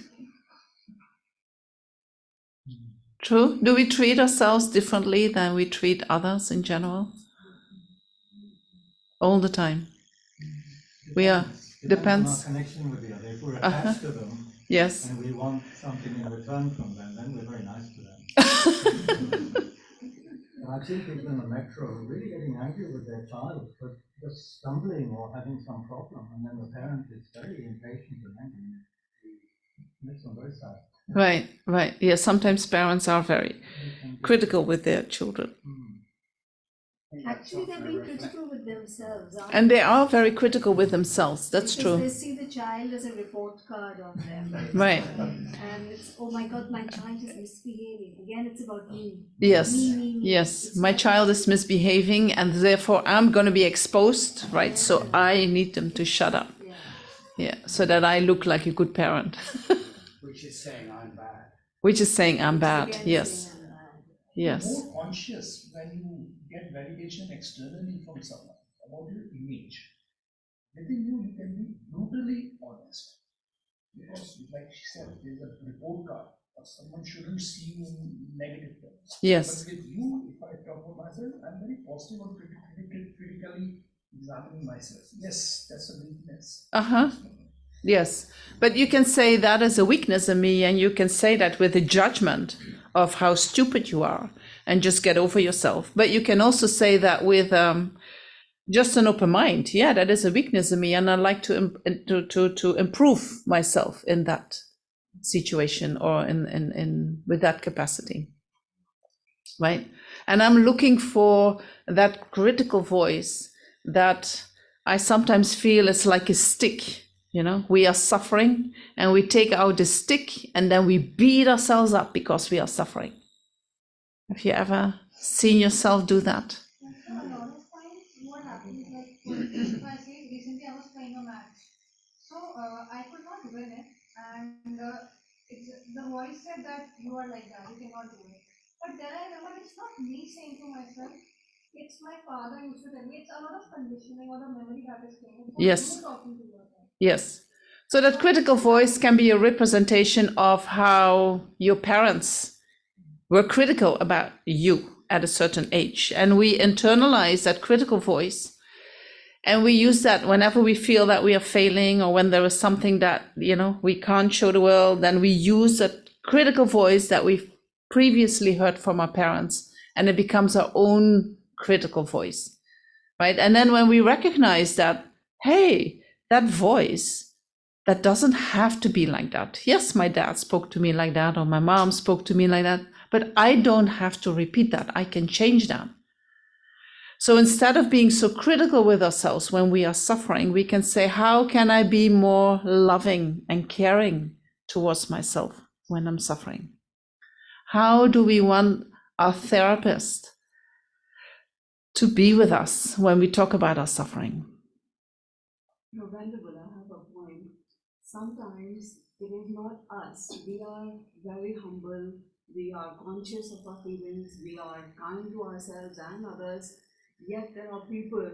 True. Do we treat ourselves differently than we treat others in general? All the time. We are. Depends Depends. on our connection with the other. If we're Uh-huh. attached to them Yes. and we want something in return from them, then we're very nice to them. And I've seen people in the metro really getting angry with their child for just stumbling or having some problem, and then the parent is very impatient and angry. It makes them very sad. Right, right. Yeah, sometimes parents are very critical with their children. Actually, they're being critical with themselves. aren't And they are very critical with themselves. That's Because they true. see the child as a report card on them. Right. And it's, oh my God, my child is misbehaving. Again, it's about me. Yes. Me. Yes. It's My not child about is misbehaving and therefore I'm going to be exposed, right? So I need them to shut up. Yeah. Yeah. So that I look like a good parent. Which is saying I'm bad. Which is saying I'm bad. Again, Yes. saying I'm bad. Yes. More conscious when you get validation externally from someone about your image. Within you, you can be brutally honest. Because, like she said, there's a report card. Someone shouldn't see you in negative terms. Yes. But with you, if I talk about myself, I'm very positive and critically examining myself. Yes, that's a weakness. Uh-huh. Yes. But you can say that as a weakness in me, and you can say that with a judgment of how stupid you are and just get over yourself. But you can also say that with just an open mind. Yeah, that is a weakness in me, and I'd like to improve myself in that situation or in with that capacity. Right? And I'm looking for that critical voice that I sometimes feel is like a stick. We are suffering and we take out the stick and then we beat ourselves up because we are suffering. Have you ever seen yourself do that? A lot of times what happens, like for instance, if I say recently I was playing a match, so I could not win it, and the voice said that you are like that, you cannot do it. But then I remember it's not me saying to myself, it's my father used to tell me. It's a lot of conditioning or the memory that is playing. It's not Yes. you talking to yourself. Yes. So that critical voice can be a representation of how your parents were critical about you at a certain age. And we internalize that critical voice. And we use that whenever we feel that we are failing or when there is something that, we can't show the world, then we use that critical voice that we've previously heard from our parents, and it becomes our own critical voice, right? And then when we recognize that, hey, that voice, that doesn't have to be like that. Yes, my dad spoke to me like that, or my mom spoke to me like that, but I don't have to repeat that. I can change that. So instead of being so critical with ourselves when we are suffering, we can say, how can I be more loving and caring towards myself when I'm suffering? How do we want our therapist to be with us when we talk about our suffering? No, Venerable, I have a point. Sometimes it is not us. We are very humble. We are conscious of our feelings. We are kind to ourselves and others. Yet there are people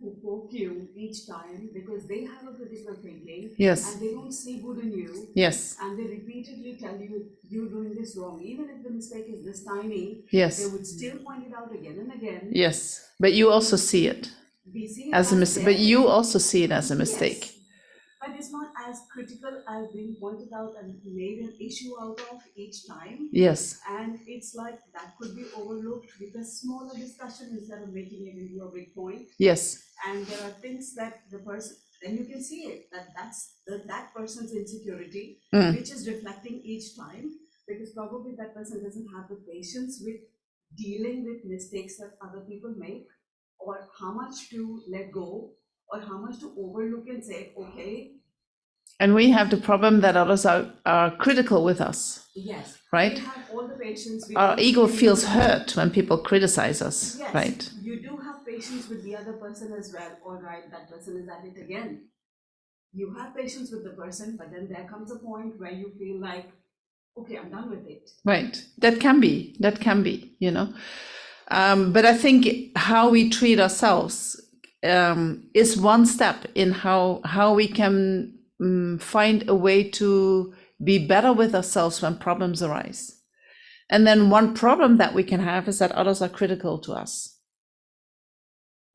who poke you each time because they have a critical thinking Yes. and they don't see good in you, Yes. and they repeatedly tell you you're doing this wrong, even if the mistake is this tiny, Yes. they would still point it out again and again. Yes. But you also see it We see it as a mistake. But you also see it as a mistake. Yes, but it's not as critical as being pointed out and made an issue out of each time. Yes. And it's like that could be overlooked with a smaller discussion instead of making it into a big point. Yes. And there are things that the person, then you can see it, that person's insecurity, which is reflecting each time, because probably that person doesn't have the patience with dealing with mistakes that other people make, or how much to let go, or how much to overlook and say, okay. And we have the problem that others are critical with us. Yes. Right? We have all the patience. Our ego feels hurt when people criticize us. Yes, right? You do have patience with the other person as well. All right, that person is at it again. You have patience with the person, but then there comes a point where you feel like, okay, I'm done with it. Right. That can be, you know. But I think how we treat ourselves is one step in how we can find a way to be better with ourselves when problems arise. And then one problem that we can have is that others are critical to us.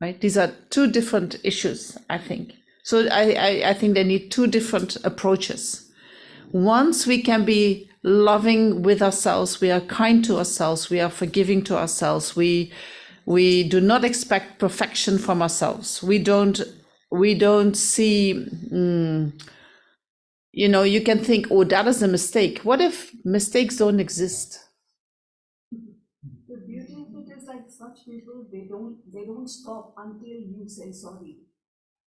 Right? These are two different issues, I think. So I think they need two different approaches. Once we can be loving with ourselves, we are kind to ourselves, we are forgiving to ourselves, we do not expect perfection from ourselves. We don't see, you know, you can think, oh, that is a mistake. What if mistakes don't exist? The beauty of it is like such people, they don't stop until you say sorry.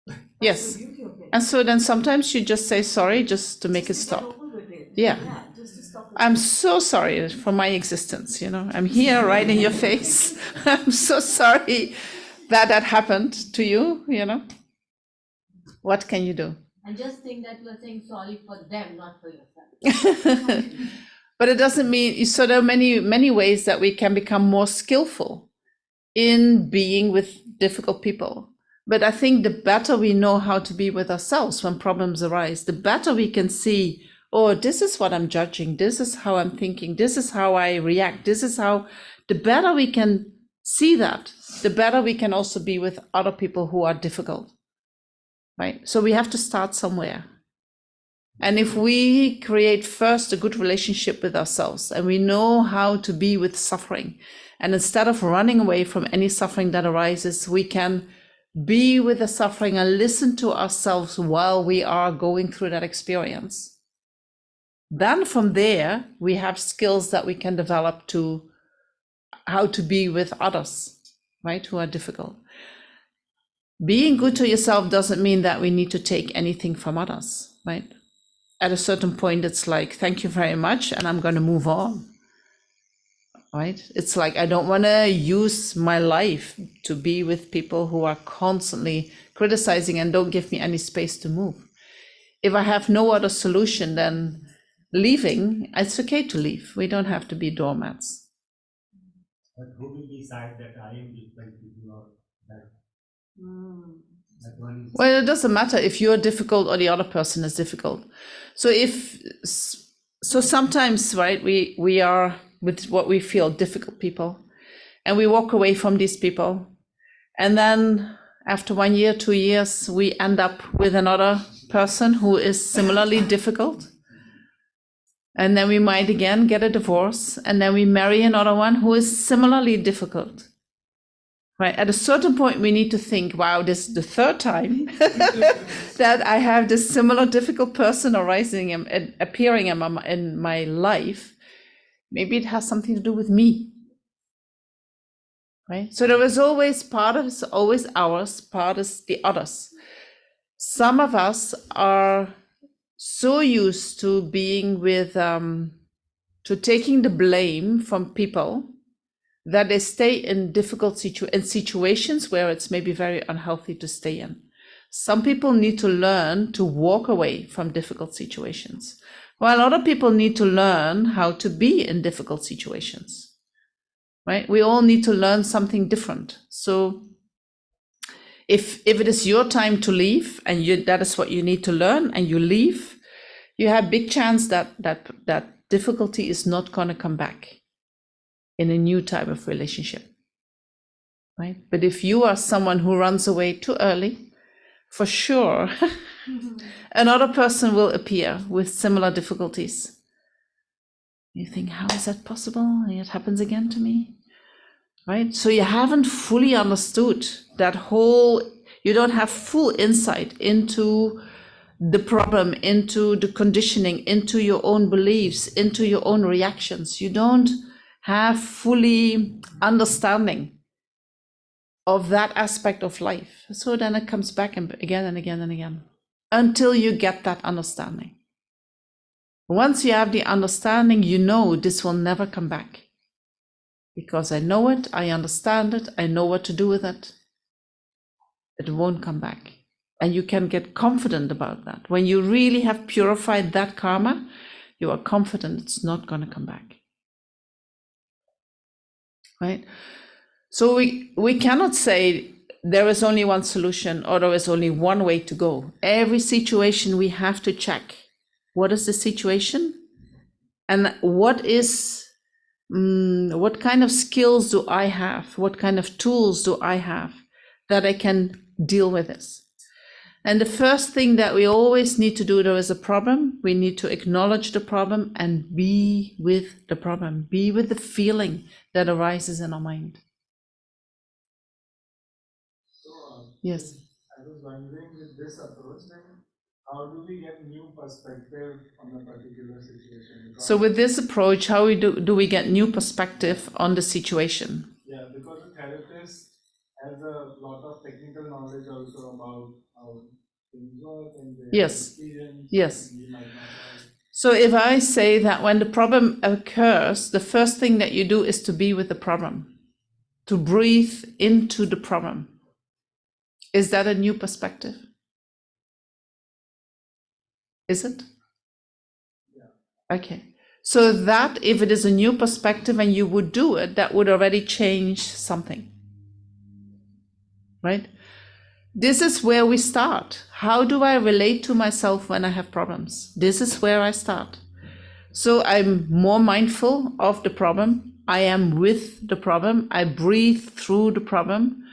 That's yes. the beauty of it. And so then sometimes you just say sorry just to make it stop. Get over with it. Yeah. Just to stop it. I'm so sorry for my existence, you know. I'm here right in your face. I'm so sorry that happened to you, you know. What can you do? And just think that you are saying sorry for them, not for yourself. But it doesn't mean, so there are many ways that we can become more skillful in being with difficult people. But I think the better we know how to be with ourselves when problems arise, the better we can see, oh, this is what I'm judging, this is how I'm thinking, this is how I react, this is how, the better we can see that, the better we can also be with other people who are difficult, right? So we have to start somewhere. And if we create first a good relationship with ourselves and we know how to be with suffering, and instead of running away from any suffering that arises, we can be with the suffering and listen to ourselves while we are going through that experience. Then from there, we have skills that we can develop to how to be with others, right, who are difficult. Being good to yourself doesn't mean that we need to take anything from others, right? At a certain point, it's like, thank you very much, and I'm going to move on. Right? It's like, I don't want to use my life to be with people who are constantly criticizing and don't give me any space to move. If I have no other solution than leaving, it's okay to leave. We don't have to be doormats. But who will decide that I am different to you or that? That one is... Well, it doesn't matter if you're difficult or the other person is difficult. So sometimes, right, we are with what we feel difficult people, and we walk away from these people, and then after 1 year, 2 years, we end up with another person who is similarly difficult, and then we might again get a divorce, and then we marry another one who is similarly difficult. Right? At a certain point, we need to think, wow, this is the third time that I have this similar difficult person arising and appearing in my life. Maybe it has something to do with me. Right? So there is always part of it's always ours, part is the others. Some of us are so used to being with, to taking the blame from people that they stay in difficult situations where it's maybe very unhealthy to stay in. Some people need to learn to walk away from difficult situations, while other people need to learn how to be in difficult situations, right? We all need to learn something different. So If it is your time to leave and that is what you need to learn and you leave, you have big chance that difficulty is not going to come back in a new type of relationship, right? But if you are someone who runs away too early, for sure, another person will appear with similar difficulties. You think, how is that possible? It happens again to me, right? So you haven't fully understood that whole, you don't have full insight into the problem, into the conditioning, into your own beliefs, into your own reactions. You don't have fully understanding of that aspect of life. So then it comes back again and again and again until you get that understanding. Once you have the understanding, you know this will never come back. Because I know it, I understand it, I know what to do with it. It won't come back. And you can get confident about that. When you really have purified that karma, you are confident it's not going to come back. Right? So we cannot say there is only one solution or there is only one way to go. Every situation we have to check. What is the situation? And what kind of skills do I have? What kind of tools do I have that I can deal with this? And the first thing that we always need to do, there is a problem. We need to acknowledge the problem and be with the problem. Be with the feeling that arises in our mind. So, yes. I was wondering, with this approach, then how do we get new perspective on a particular situation? Because So with this approach, how do we get new perspective on the situation? Yeah, because a therapist has a lot of technical knowledge also about how things work and their Yes. experience. Yes. We might not have. So if I say that when the problem occurs, the first thing that you do is to be with the problem, to breathe into the problem. Is that a new perspective? Is it? Yeah. Okay. So that if it is a new perspective and you would do it, that would already change something. Right? This is where we start. How do I relate to myself when I have problems? This is where I start. So I'm more mindful of the problem. I am with the problem. I breathe through the problem.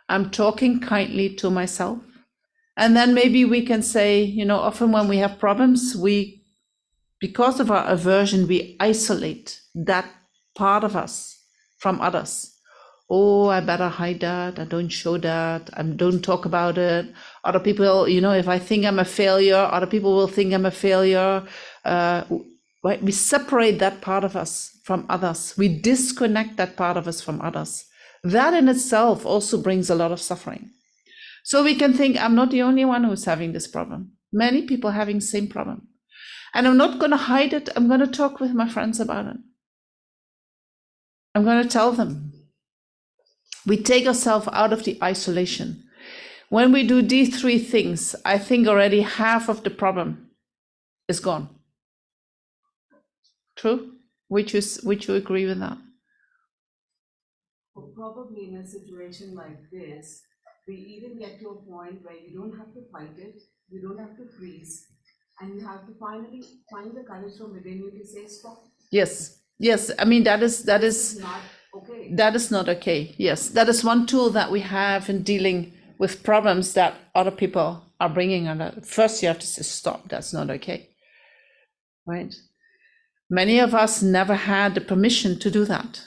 I'm talking kindly to myself. And then maybe we can say, often when we have problems, because of our aversion, we isolate that part of us from others. Oh, I better hide that. I don't show that. I don't talk about it. Other people, if I think I'm a failure, other people will think I'm a failure. Right? We separate that part of us from others. We disconnect that part of us from others. That in itself also brings a lot of suffering. So we can think, I'm not the only one who's having this problem. Many people are having the same problem. And I'm not going to hide it. I'm going to talk with my friends about it. I'm going to tell them. We take ourselves out of the isolation. When we do these three things, I think already half of the problem is gone. True? Would you agree with that? Well, probably in a situation like this, we even get to a point where you don't have to fight it, you don't have to freeze, and you have to finally find the courage from within you to say stop. Yes. I mean that is not okay. That is not okay. Yes, that is one tool that we have in dealing with problems that other people are bringing on. First, you have to say stop. That's not okay. Right? Many of us never had the permission to do that.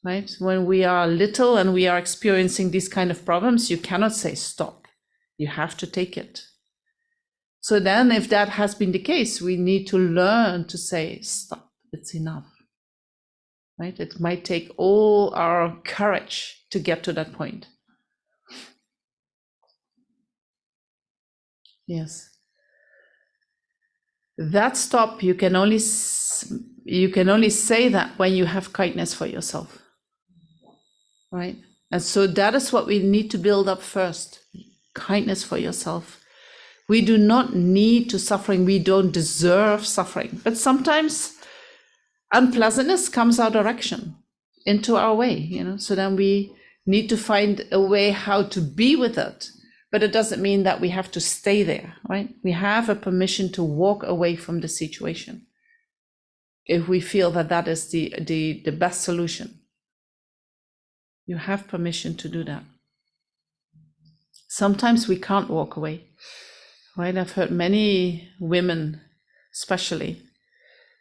Right? When we are little and we are experiencing these kind of problems, you cannot say stop. You have to take it. So then if that has been the case, we need to learn to say stop. It's enough. Right? It might take all our courage to get to that point. Yes. That stop, you can only say that when you have kindness for yourself. Right? And so that is what we need to build up first. Kindness for yourself. We do not need to suffering. We don't deserve suffering. But sometimes unpleasantness comes our direction, into our way, so then we need to find a way how to be with it, But it doesn't mean that we have to stay there, right? We have a permission to walk away from the situation if we feel that that is the best solution. You have permission to do that. Sometimes we can't walk away, right? I've heard many women, especially,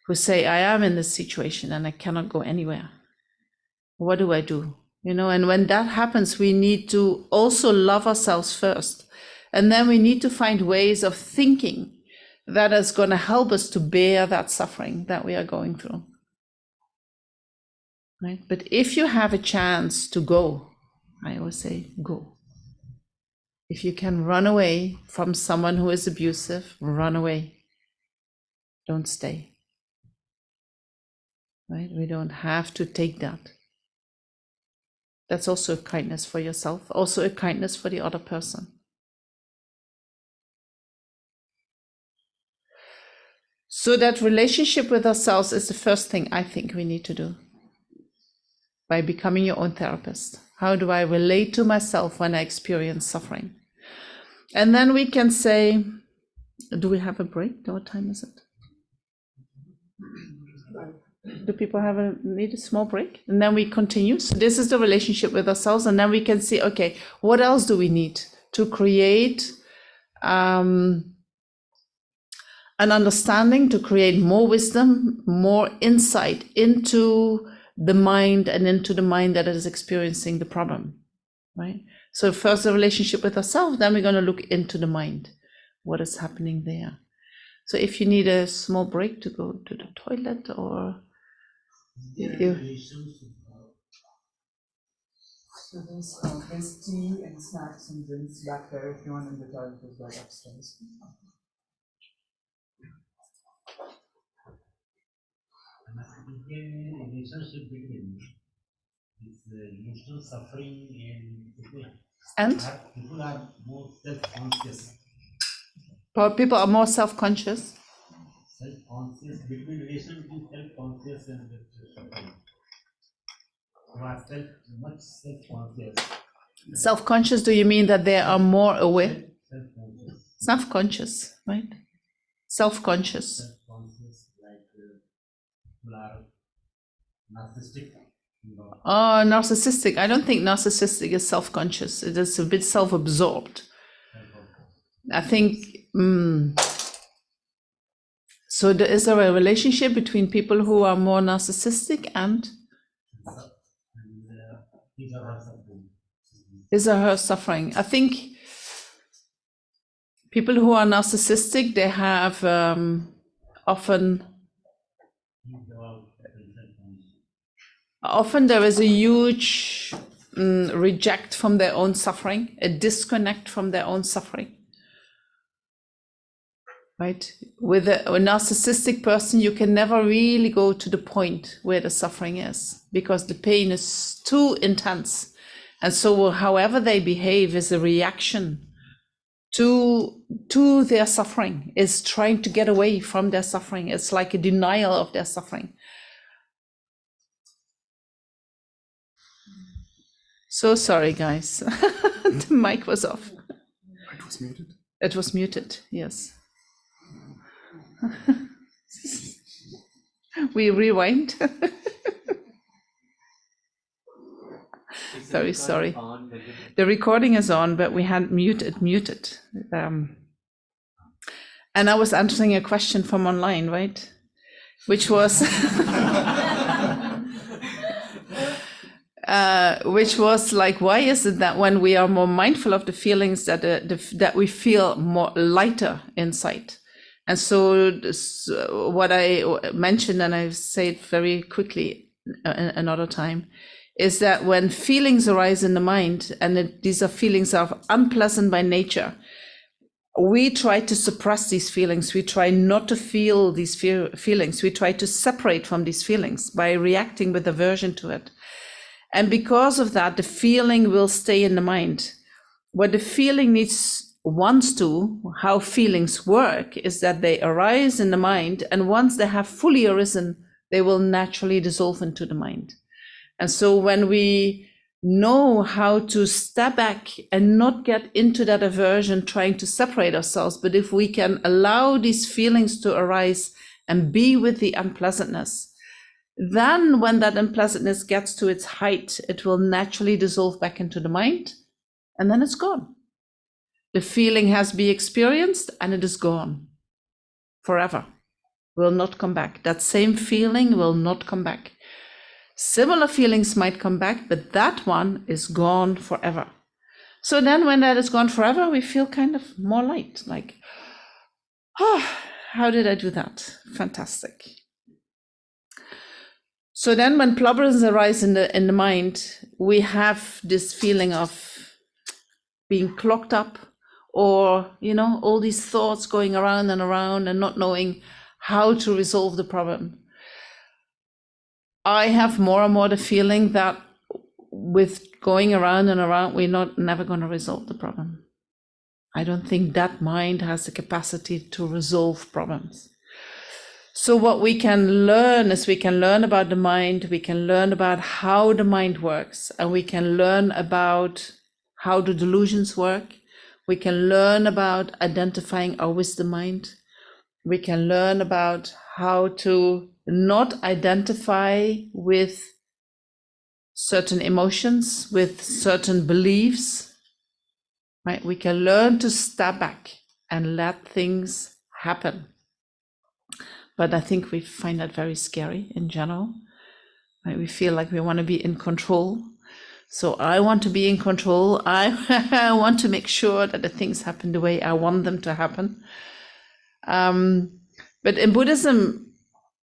who say, I am in this situation and I cannot go anywhere. What do I do? You know, and when that happens, we need to also love ourselves first. And then we need to find ways of thinking that is going to help us to bear that suffering that we are going through. Right? But if you have a chance to go, I always say, go. If you can run away from someone who is abusive, run away. Don't stay. Right? We don't have to take that. That's also a kindness for yourself, also a kindness for the other person. So that relationship with ourselves is the first thing I think we need to do. By becoming your own therapist. How do I relate to myself when I experience suffering? And then we can say, do we have a break? What time is it? Do people need a small break? And then we continue. So this is the relationship with ourselves. And then we can see, okay, what else do we need to create an understanding, to create more wisdom, more insight into the mind and into the mind that is experiencing the problem, right? So first the relationship with ourselves, then we're going to look into the mind. What is happening there? So if you need a small break to go to the toilet or... So there's tea and snacks and drinks back there if you want, and the toilet is right upstairs. Is there a relationship between this emotional suffering and people are more self-conscious? People are more self-conscious. Self-conscious, between relation between self-conscious and suffering. Who are much self-conscious. Self-conscious, do you mean that they are more aware? Self-conscious. Self-conscious, right? Self-conscious. Self-conscious, like people are narcissistic. Oh, narcissistic. I don't think narcissistic is self-conscious. It is a bit self-absorbed. I think, so is there a relationship between people who are more narcissistic and his or her suffering? I think people who are narcissistic, they have often there is a huge reject from their own suffering, a disconnect from their own suffering. Right? With a narcissistic person, you can never really go to the point where the suffering is because the pain is too intense. And so however they behave is a reaction to their suffering, is trying to get away from their suffering. It's like a denial of their suffering. So sorry, guys. The mic was off. It was muted. It was muted, yes. We rewind. Very sorry. The recording is on, but we had muted. And I was answering a question from online, right? Which was which was like, why is it that when we are more mindful of the feelings that we feel more lighter inside? And so what I mentioned, and I say it very quickly another time, is that when feelings arise in the mind, and these are feelings of unpleasant by nature, we try to suppress these feelings. We try not to feel these feelings. We try to separate from these feelings by reacting with aversion to it. And because of that, the feeling will stay in the mind. What the feeling wants to, how feelings work, is that they arise in the mind, and once they have fully arisen, they will naturally dissolve into the mind. And so when we know how to step back and not get into that aversion trying to separate ourselves, but if we can allow these feelings to arise and be with the unpleasantness, then when that unpleasantness gets to its height, it will naturally dissolve back into the mind, and then it's gone. The feeling has been experienced and it is gone forever, will not come back. That same feeling will not come back. Similar feelings might come back, but that one is gone forever. So then when that is gone forever, we feel kind of more light, like, oh, how did I do that? Fantastic. So then when problems arise in the mind, we have this feeling of being clogged up, or, all these thoughts going around and not knowing how to resolve the problem. I have more and more the feeling that with going around and around, we're never going to resolve the problem. I don't think that mind has the capacity to resolve problems. So what we can learn is we can learn about the mind, we can learn about how the mind works, and we can learn about how the delusions work. We can learn about identifying our wisdom mind. We can learn about how to not identify with certain emotions, with certain beliefs, right? We can learn to step back and let things happen. But I think we find that very scary in general, right? We feel like we want to be in control. So I want to be in control. I want to make sure that the things happen the way I want them to happen. But in Buddhism,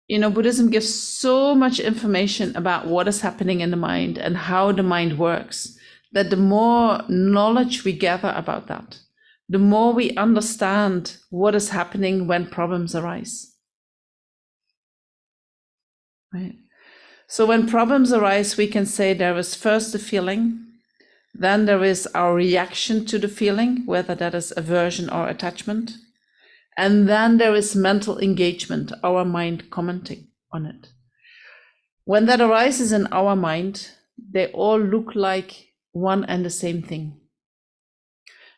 Buddhism gives so much information about what is happening in the mind and how the mind works, that the more knowledge we gather about that, the more we understand what is happening when problems arise. Right? So when problems arise, we can say there is first the feeling, then there is our reaction to the feeling, whether that is aversion or attachment. And then there is mental engagement, our mind commenting on it. When that arises in our mind, they all look like one and the same thing.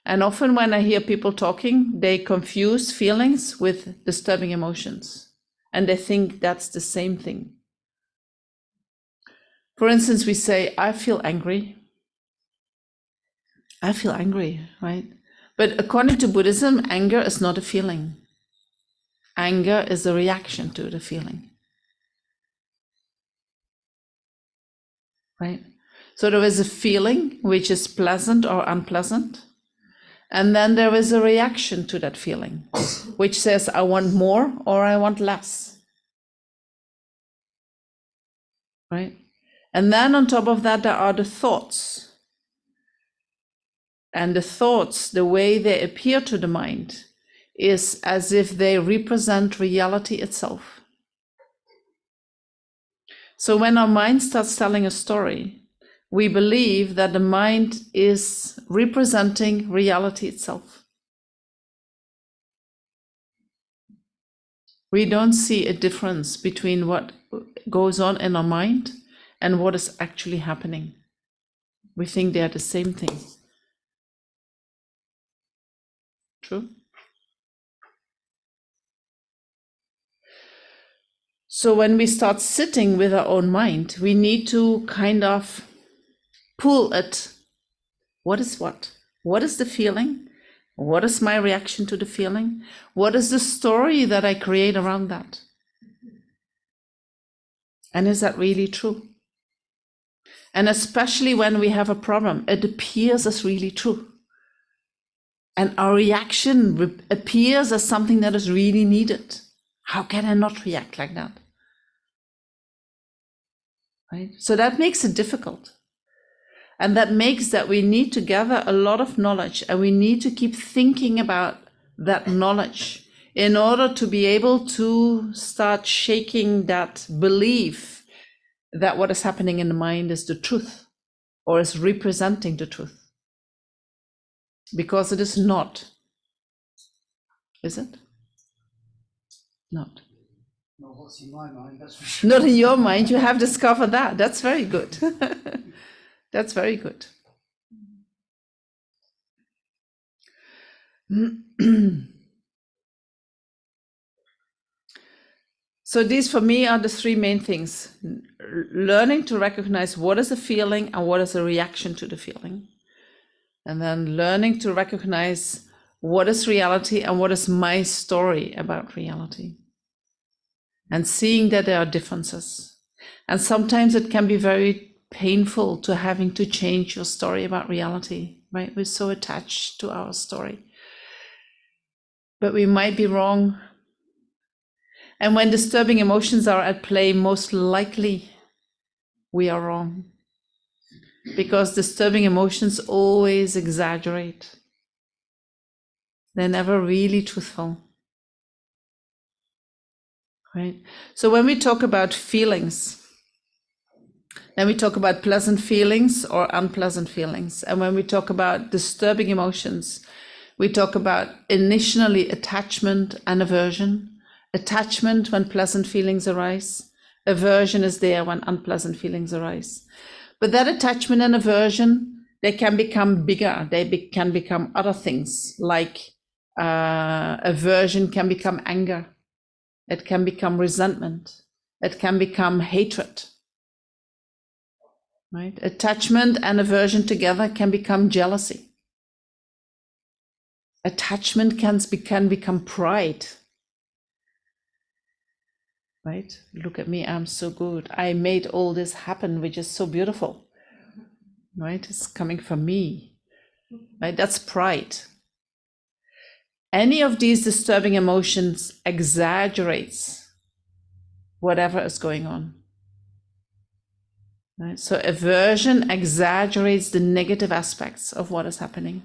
And often when I hear people talking, they confuse feelings with disturbing emotions, and they think that's the same thing. For instance, we say, I feel angry. I feel angry, right? But according to Buddhism, anger is not a feeling. Anger is a reaction to the feeling. Right? So there is a feeling which is pleasant or unpleasant. And then there is a reaction to that feeling, which says, I want more or I want less. Right? And then on top of that, there are the thoughts. And the thoughts, the way they appear to the mind, is as if they represent reality itself. So when our mind starts telling a story, we believe that the mind is representing reality itself. We don't see a difference between what goes on in our mind and what is actually happening. We think they are the same thing. True? So when we start sitting with our own mind, we need to kind of pull it. What is what? What is the feeling? What is my reaction to the feeling? What is the story that I create around that? And is that really true? And especially when we have a problem, it appears as really true. And our reaction appears as something that is really needed. How can I not react like that? Right? So that makes it difficult. And that makes that we need to gather a lot of knowledge, and we need to keep thinking about that knowledge in order to be able to start shaking that belief that what is happening in the mind is the truth or is representing the truth. Because it is not. Is it? Not. No, what's in my mind, that's for sure. Not in your mind, you have discovered that. That's very good. That's very good. So these for me are the three main things. Learning to recognize what is a feeling and what is a reaction to the feeling. And then learning to recognize what is reality and what is my story about reality. And seeing that there are differences. And sometimes it can be very painful to having to change your story about reality, right? We're so attached to our story. But we might be wrong. And when disturbing emotions are at play, most likely we are wrong. Because disturbing emotions always exaggerate. They're never really truthful. Right? So when we talk about feelings, then we talk about pleasant feelings or unpleasant feelings. And when we talk about disturbing emotions, we talk about initially attachment and aversion. Attachment when pleasant feelings arise. Aversion is there when unpleasant feelings arise. But that attachment and aversion, they can become bigger. They can become other things, like aversion can become anger. It can become resentment. It can become hatred. Right? Attachment and aversion together can become jealousy. Attachment can become pride. Right? Look at me, I'm so good. I made all this happen, which is so beautiful. Right? It's coming from me. Right? That's pride. Any of these disturbing emotions exaggerates whatever is going on. Right? So aversion exaggerates the negative aspects of what is happening,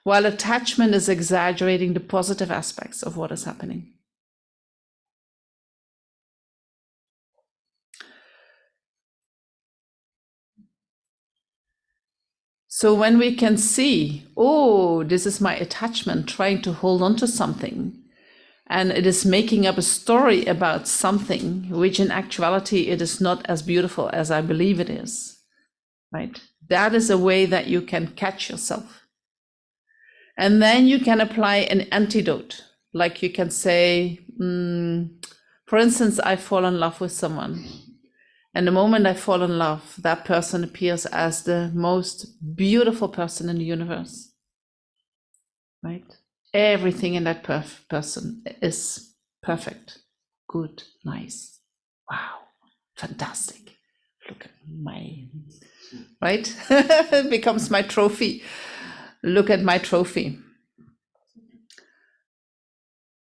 while attachment is exaggerating the positive aspects of what is happening. So when we can see, oh, this is my attachment trying to hold on to something, and it is making up a story about something, which in actuality it is not as beautiful as I believe it is, right? That is a way that you can catch yourself. And then you can apply an antidote, like you can say, for instance, I fall in love with someone. And the moment I fall in love, that person appears as the most beautiful person in the universe, right? Everything in that person is perfect, good, nice. Wow, fantastic. Look at my, right? It becomes my trophy. Look at my trophy.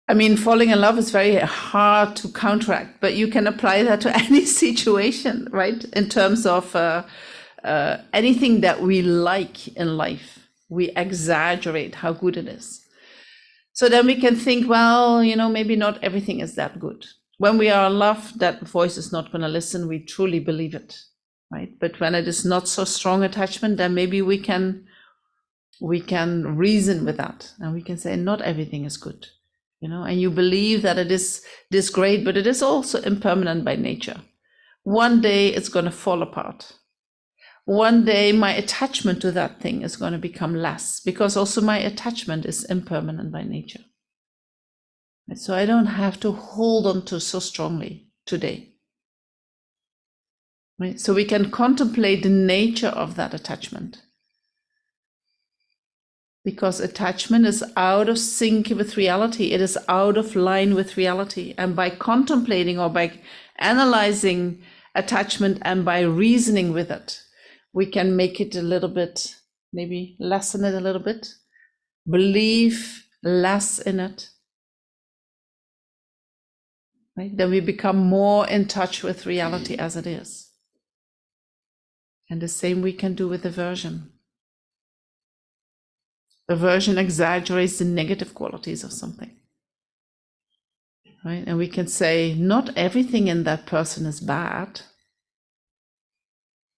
I mean, falling in love is very hard to counteract, but you can apply that to any situation, right? In terms of anything that we like in life, we exaggerate how good it is. So then we can think, well, you know, maybe not everything is that good. When we are in love, that voice is not going to listen. We truly believe it, right? But when it is not so strong attachment, then maybe we can reason with that, and we can say not everything is good. You know, and you believe that it is this great, but it is also impermanent by nature. One day it's going to fall apart. One day my attachment to that thing is going to become less, because also my attachment is impermanent by nature. And so I don't have to hold on to so strongly today. Right? So we can contemplate the nature of that attachment. Because attachment is out of sync with reality. It is out of line with reality. And by contemplating or by analyzing attachment and by reasoning with it, we can make it a little bit, maybe lessen it a little bit, believe less in it. Right? Then we become more in touch with reality as it is. And the same we can do with aversion. Aversion exaggerates the negative qualities of something, right? And we can say, not everything in that person is bad,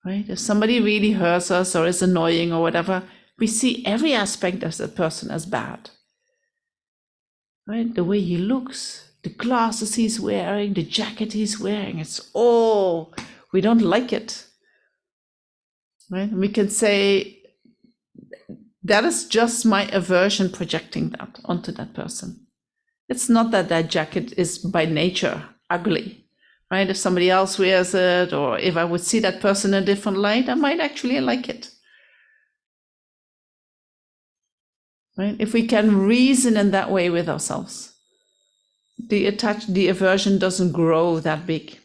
right? If somebody really hurts us or is annoying or whatever, we see every aspect of the person as bad, right? The way he looks, the glasses he's wearing, the jacket he's wearing, it's all, we don't like it. right? We can say, that is just my aversion projecting that onto that person. It's not that that jacket is by nature ugly, right? If somebody else wears it, or if I would see that person in a different light, I might actually like it. Right? If we can reason in that way with ourselves, the aversion doesn't grow that big.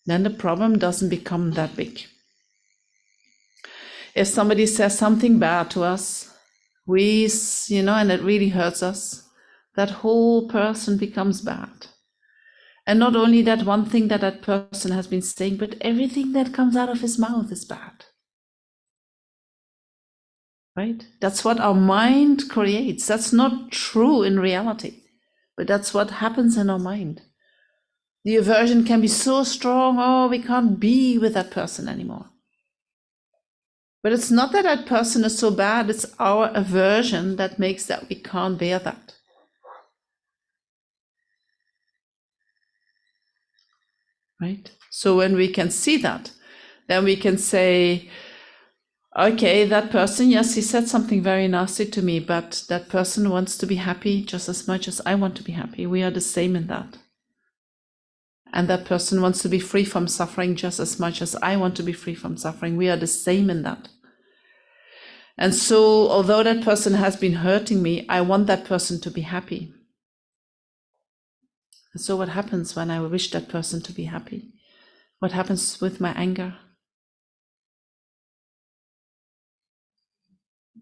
Then the problem doesn't become that big. If somebody says something bad to us, and it really hurts us, that whole person becomes bad. And not only that one thing that that person has been saying, but everything that comes out of his mouth is bad. Right? That's what our mind creates. That's not true in reality, but that's what happens in our mind. The aversion can be so strong, oh, we can't be with that person anymore. But it's not that that person is so bad, it's our aversion that makes that we can't bear that. Right? So when we can see that, then we can say, okay, that person, yes, he said something very nasty to me, but that person wants to be happy just as much as I want to be happy. We are the same in that. And that person wants to be free from suffering just as much as I want to be free from suffering. We are the same in that. And so, although that person has been hurting me, I want that person to be happy. And so what happens when I wish that person to be happy? What happens with my anger?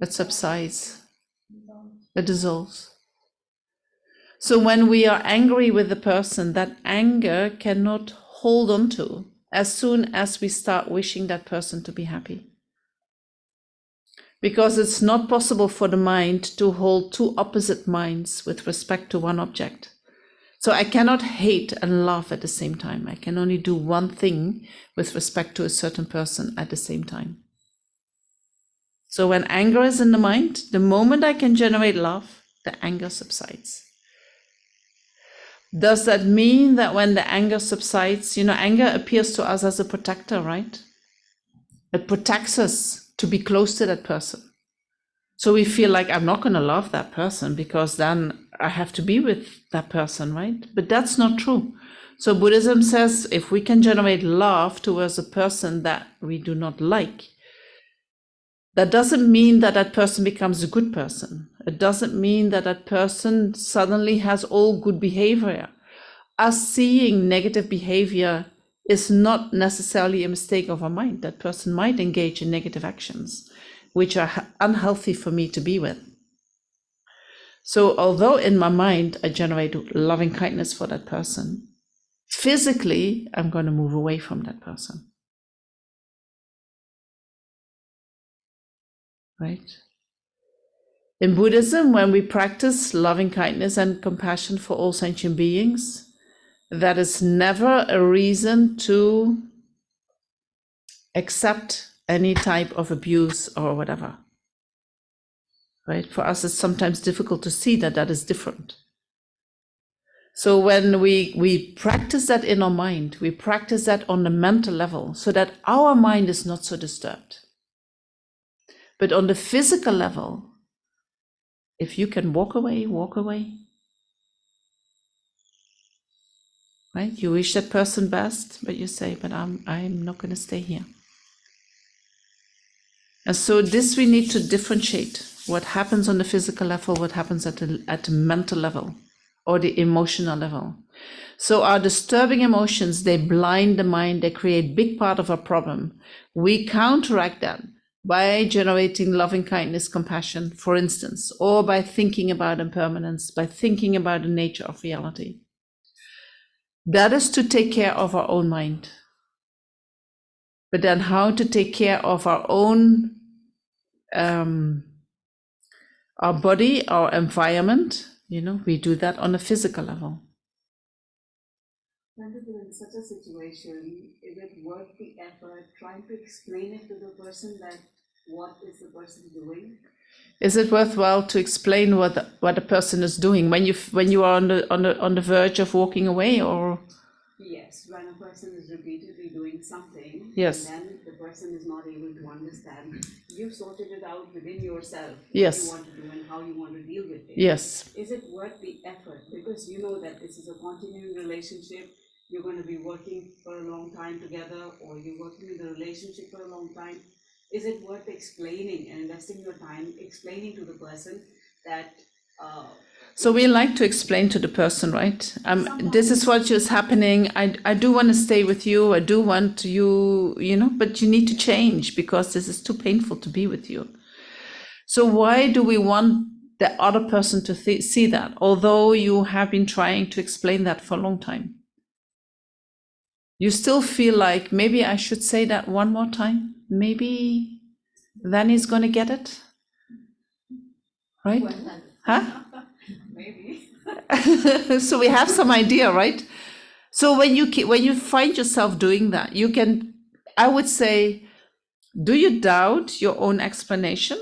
It subsides. It dissolves. So when we are angry with the person, that anger cannot hold on to as soon as we start wishing that person to be happy. Because it's not possible for the mind to hold two opposite minds with respect to one object. So I cannot hate and love at the same time. I can only do one thing with respect to a certain person at the same time. So when anger is in the mind, the moment I can generate love, the anger subsides. Does that mean that when the anger subsides, anger appears to us as a protector, right? It protects us to be close to that person. So we feel like I'm not going to love that person because then I have to be with that person, right? But that's not true. So Buddhism says if we can generate love towards a person that we do not like, that doesn't mean that that person becomes a good person. It doesn't mean that that person suddenly has all good behavior. Us seeing negative behavior is not necessarily a mistake of our mind. That person might engage in negative actions, which are unhealthy for me to be with. So although in my mind I generate loving kindness for that person, physically I'm going to move away from that person. Right? In Buddhism, when we practice loving kindness and compassion for all sentient beings, that is never a reason to accept any type of abuse or whatever. Right? For us, it's sometimes difficult to see that that is different. So when we practice that in our mind, we practice that on the mental level so that our mind is not so disturbed. But on the physical level, if you can walk away, walk away. Right? You wish that person best, but you say, but I'm not going to stay here. And so this we need to differentiate what happens on the physical level, what happens at the mental level or the emotional level. So our disturbing emotions, they blind the mind, they create big part of our problem. We counteract that by generating loving kindness, compassion, for instance, or by thinking about impermanence, by thinking about the nature of reality. That is to take care of our own mind. But then how to take care of our own, our body, our environment, we do that on a physical level. Venerable, in such a situation, is it worth the effort trying to explain it to the person that what is the person doing? Is it worthwhile to explain what a person is doing when you are on the verge of walking away, or? Yes, when a person is repeatedly doing something, Yes. and then the person is not able to understand, you've sorted it out within yourself. Yes. What you want to do and how you want to deal with it. Yes. Is it worth the effort? Because you know that this is a continuing relationship. You're going to be working for a long time together, or you're working in the relationship for a long time. Is it worth explaining and investing your time explaining to the person that so we like to explain to the person, right? This is what is happening. I do want to stay with you. I do want you, but you need to change because this is too painful to be with you. So why do we want the other person to see that, although you have been trying to explain that for a long time? You still feel like maybe I should say that one more time. Maybe then he's going to get it. Right? Huh? maybe? So we have some idea, right? So when you find yourself doing that, you can, I would say, do you doubt your own explanation?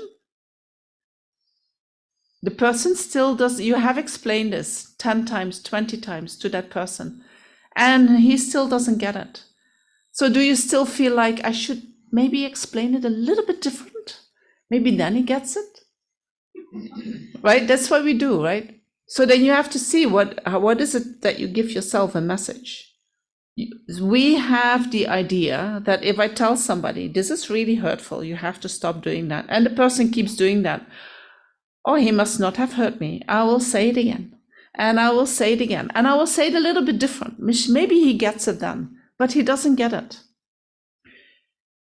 The person still does, you have explained this 10 times, 20 times to that person, and he still doesn't get it. So do you still feel like I should maybe explain it a little bit different? Maybe then he gets it? Right? That's what we do, right? So then you have to see what is it that you give yourself a message. We have the idea that if I tell somebody, this is really hurtful, you have to stop doing that, and the person keeps doing that, oh, he must not have hurt me. I will say it again, and I will say it again, and I will say it a little bit different. Maybe he gets it then, but he doesn't get it.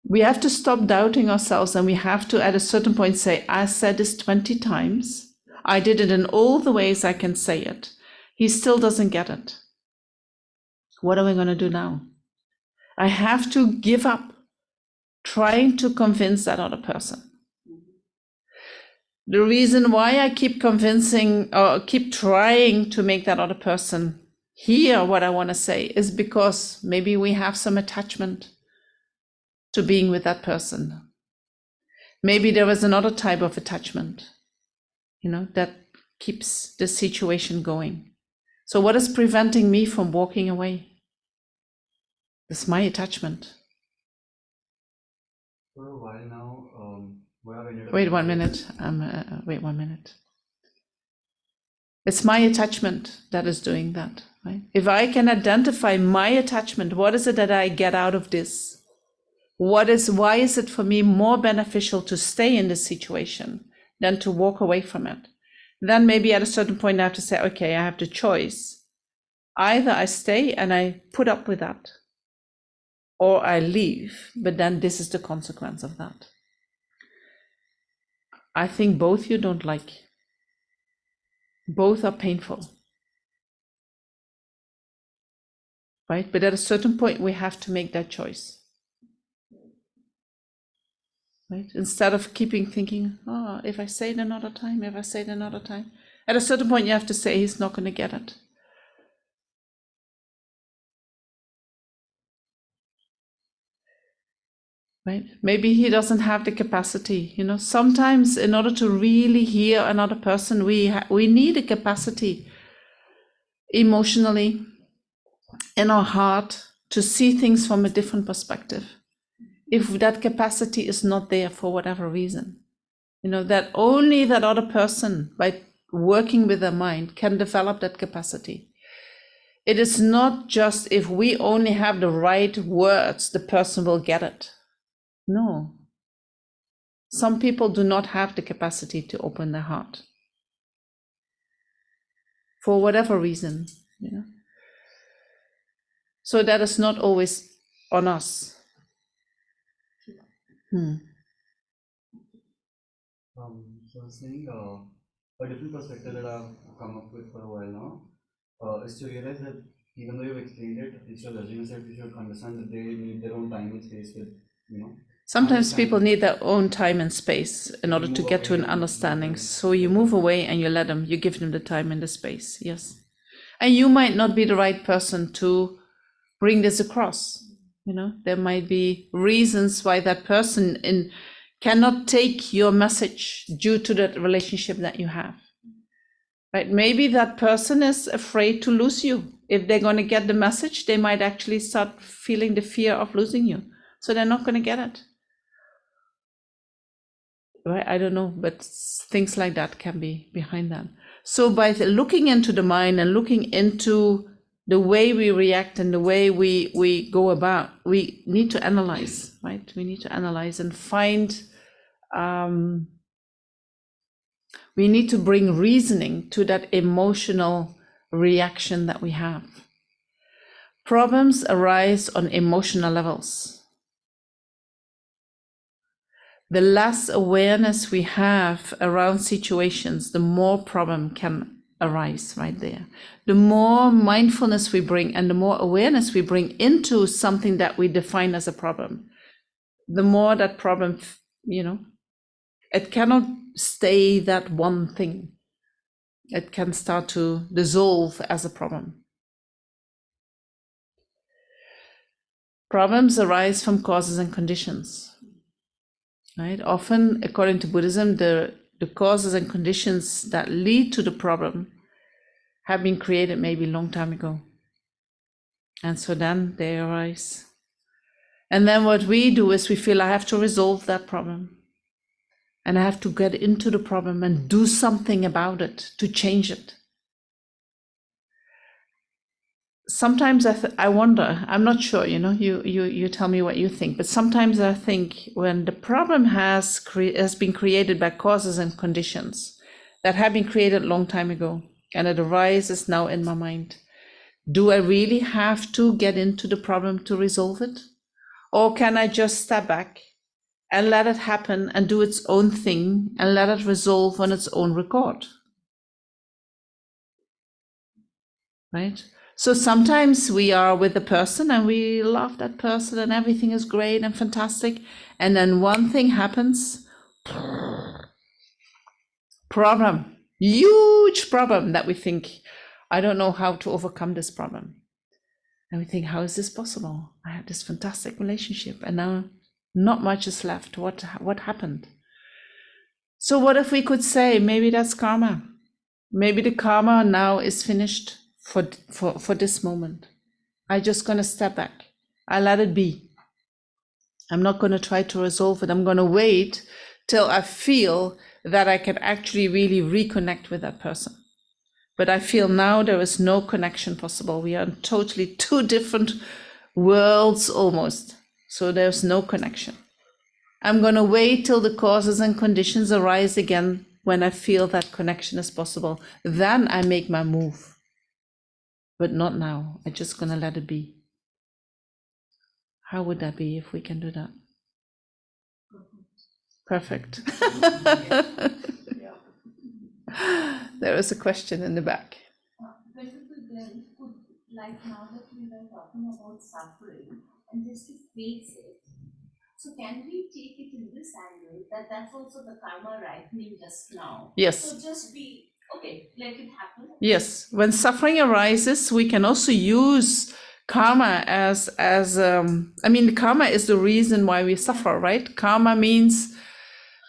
We have to stop doubting ourselves, and we have to, at a certain point, say, I said this 20 times. I did it in all the ways I can say it. He still doesn't get it. What are we going to do now? I have to give up trying to convince that other person. The reason why I keep convincing or keep trying to make that other person hear what I want to say is because maybe we have some attachment to being with that person. Maybe there is another type of attachment, that keeps the situation going. So what is preventing me from walking away? It's my attachment. For a while now, Wait 1 minute. Wait 1 minute. It's my attachment that is doing that, right? If I can identify my attachment, what is it that I get out of this? Why is it for me more beneficial to stay in this situation than to walk away from it? Then maybe at a certain point I have to say, okay, I have the choice. Either I stay and I put up with that, or I leave, but then this is the consequence of that. I think both you don't like. Both are painful. Right? But at a certain point, we have to make that choice. Right? Instead of keeping thinking, oh, if I say it another time, at a certain point, you have to say he's not going to get it. Right? Maybe he doesn't have the capacity. Sometimes in order to really hear another person, we need a capacity emotionally in our heart to see things from a different perspective. If that capacity is not there for whatever reason, that only that other person, by working with their mind, can develop that capacity. It is not just if we only have the right words, the person will get it. No. Some people do not have the capacity to open their heart. For whatever reason, So that is not always on us. So I was saying a different perspective that I've come up with for a while now is to realize that even though you've explained it, instead of judging yourself, you should understand that they need their own time and space with, Sometimes people need their own time and space in order to get to an understanding. So you move away and you give them the time and the space, yes. And you might not be the right person to bring this across. There might be reasons why that person cannot take your message due to the relationship that you have. Right? Maybe that person is afraid to lose you. If they're going to get the message, they might actually start feeling the fear of losing you. So they're not going to get it. Right? I don't know, but things like that can be behind that. So by looking into the mind and looking into the way we react and the way we go about, we need to analyze, right? We need to analyze and find, we need to bring reasoning to that emotional reaction that we have. Problems arise on emotional levels. The less awareness we have around situations, the more problem can arise right there. The more mindfulness we bring and the more awareness we bring into something that we define as a problem, the more that problem, it cannot stay that one thing. It can start to dissolve as a problem. Problems arise from causes and conditions. Right? Often, according to Buddhism, the causes and conditions that lead to the problem have been created maybe a long time ago. And so then they arise. And then what we do is we feel I have to resolve that problem. And I have to get into the problem and do something about it to change it. Sometimes I wonder, I'm not sure, you tell me what you think, but sometimes I think when the problem has been created by causes and conditions that have been created a long time ago, and it arises now in my mind, do I really have to get into the problem to resolve it? Or can I just step back and let it happen and do its own thing and let it resolve on its own record? Right? So sometimes we are with a person and we love that person and everything is great and fantastic. And then one thing happens, problem, huge problem that we think, I don't know how to overcome this problem. And we think, how is this possible? I had this fantastic relationship and now not much is left. What happened? So what if we could say, maybe that's karma. Maybe the karma now is finished for this moment. I'm just going to step back. I let it be. I'm not going to try to resolve it. I'm going to wait till I feel that I can actually really reconnect with that person. But I feel now there is no connection possible. We are in totally two different worlds almost. So there's no connection. I'm going to wait till the causes and conditions arise again when I feel that connection is possible. Then I make my move. But not now. I'm just going to let it be. How would that be if we can do that? Perfect. There is a question in the back. Like now that we were talking about suffering and just to face it, so can we take it in this angle that that's also the karma ripening just now? Yes. So just be, okay, let it happen. Yes. When suffering arises, we can also use karma as karma is the reason why we suffer, right? Karma means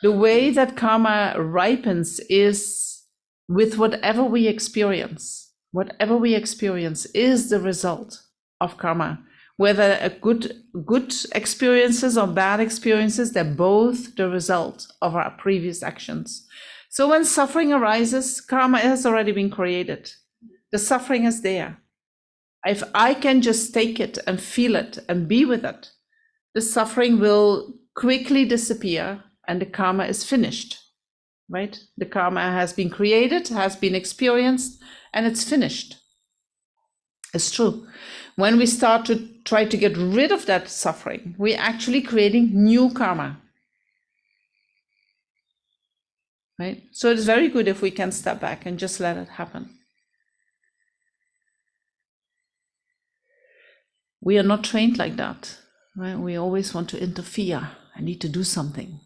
the way that karma ripens is with whatever we experience. Whatever we experience is the result of karma. Whether a good experiences or bad experiences, they're both the result of our previous actions. So when suffering arises, karma has already been created. The suffering is there. If I can just take it and feel it and be with it, the suffering will quickly disappear and the karma is finished, right? The karma has been created, has been experienced, and it's finished. It's true. When we start to try to get rid of that suffering, we're actually creating new karma. Right? So it's very good if we can step back and just let it happen. We are not trained like that. Right? We always want to interfere. I need to do something.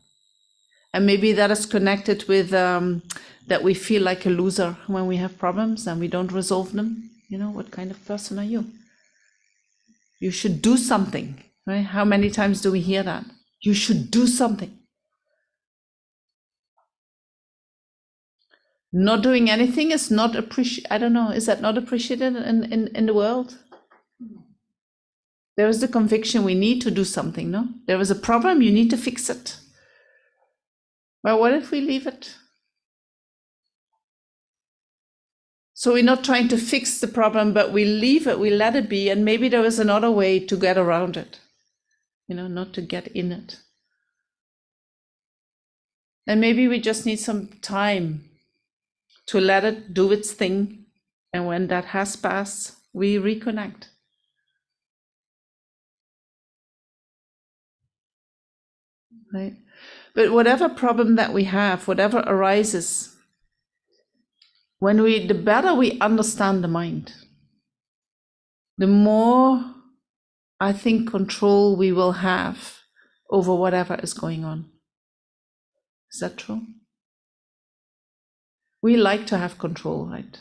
And maybe that is connected with that we feel like a loser when we have problems and we don't resolve them. You know, what kind of person are you? You should do something, right? How many times do we hear that? You should do something. Not doing anything is not appreciated. I don't know, is that not appreciated in the world? There is the conviction we need to do something, no? There is a problem, you need to fix it. Well, what if we leave it? So we're not trying to fix the problem, but we leave it, we let it be, and maybe there is another way to get around it, not to get in it. And maybe we just need some time to let it do its thing, and when that has passed, we reconnect. Right? But whatever problem that we have, whatever arises, the better we understand the mind, the more, I think, control we will have over whatever is going on. Is that true? We like to have control, right?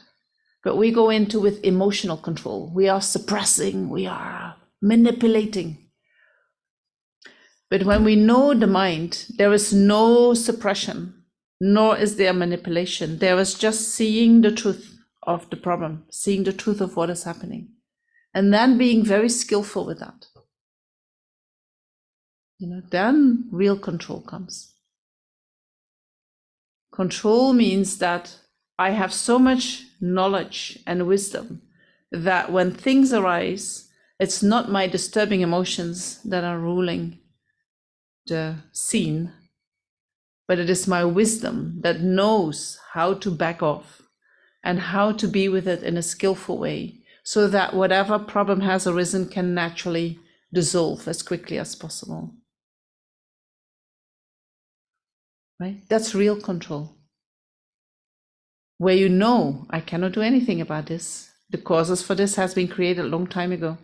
But we go into with emotional control. We are suppressing, we are manipulating. But when we know the mind, there is no suppression, nor is there manipulation. There is just seeing the truth of the problem, seeing the truth of what is happening, and then being very skillful with that. Then real control comes. Control means that I have so much knowledge and wisdom that when things arise, it's not my disturbing emotions that are ruling the scene, but it is my wisdom that knows how to back off and how to be with it in a skillful way, so that whatever problem has arisen can naturally dissolve as quickly as possible. Right? That's real control. Where I cannot do anything about this. The causes for this has been created a long time ago.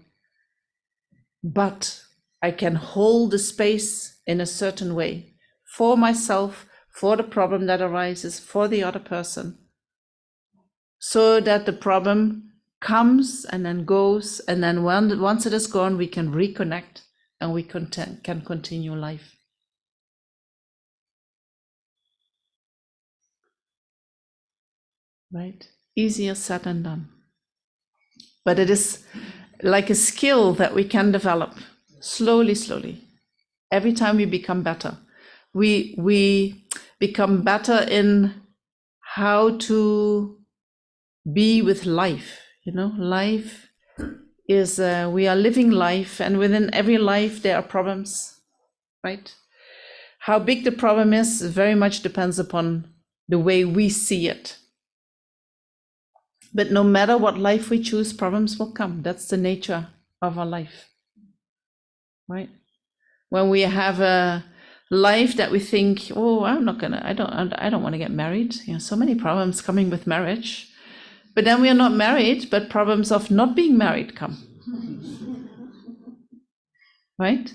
But I can hold the space in a certain way for myself, for the problem that arises, for the other person, so that the problem comes and then goes, and then once it is gone, we can reconnect and we can continue life. Right? Easier said than done. But it is like a skill that we can develop slowly, slowly. Every time we become better, we become better in how to be with life. Life is, we are living life, and within every life there are problems, right? How big the problem is very much depends upon the way we see it. But no matter what life we choose, problems will come. That's the nature of our life, right? When we have a life that we think, oh, I don't want to get married. So many problems coming with marriage. But then we are not married, but problems of not being married come. Right?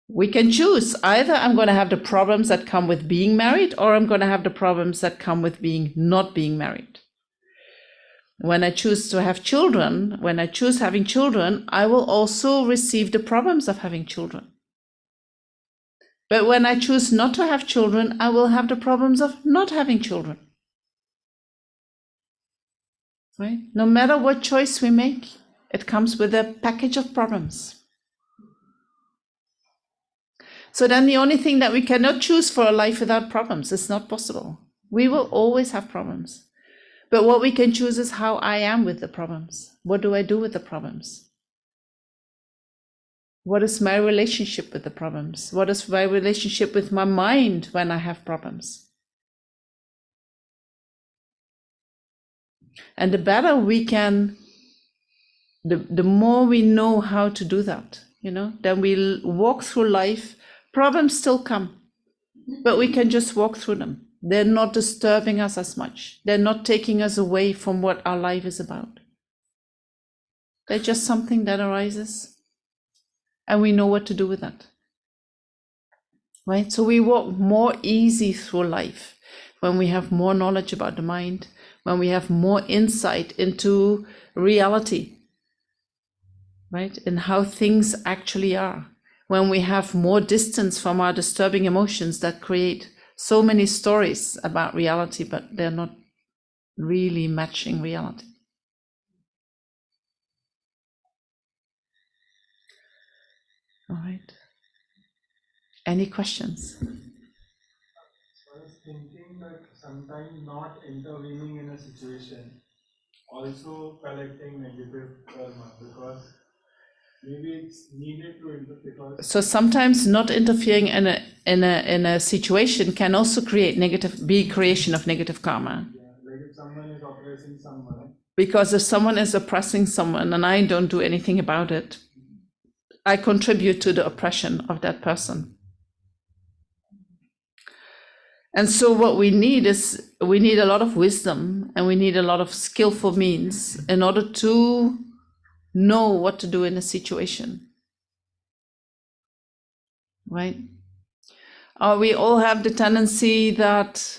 We can choose. Either I'm going to have the problems that come with being married, or I'm going to have the problems that come with not being married. When I choose to have children, when I choose having children, I will also receive the problems of having children. But when I choose not to have children, I will have the problems of not having children. Right? No matter what choice we make, it comes with a package of problems. So then the only thing that we cannot choose for a life without problems is not possible. We will always have problems. But what we can choose is how I am with the problems. What do I do with the problems? What is my relationship with the problems? What is my relationship with my mind when I have problems? And the better we can, the more we know how to do that, then we'll walk through life. Problems still come, but we can just walk through them. They're not disturbing us as much. They're not taking us away from what our life is about. They're just something that arises, and we know what to do with that. Right? So we walk more easy through life when we have more knowledge about the mind, when we have more insight into reality, right? And how things actually are. When we have more distance from our disturbing emotions that create so many stories about reality, but they're not really matching reality. All right. Any questions? I was thinking that sometimes not intervening in a situation, also collecting negative karma, because maybe it's needed to interfere. So sometimes not interfering in a situation can also be creation of negative karma. Yeah, like if someone is oppressing someone. Because if someone is oppressing someone and I don't do anything about it, I contribute to the oppression of that person. And so what we need is, we need a lot of wisdom and we need a lot of skillful means in order to know what to do in a situation. Right? We all have the tendency that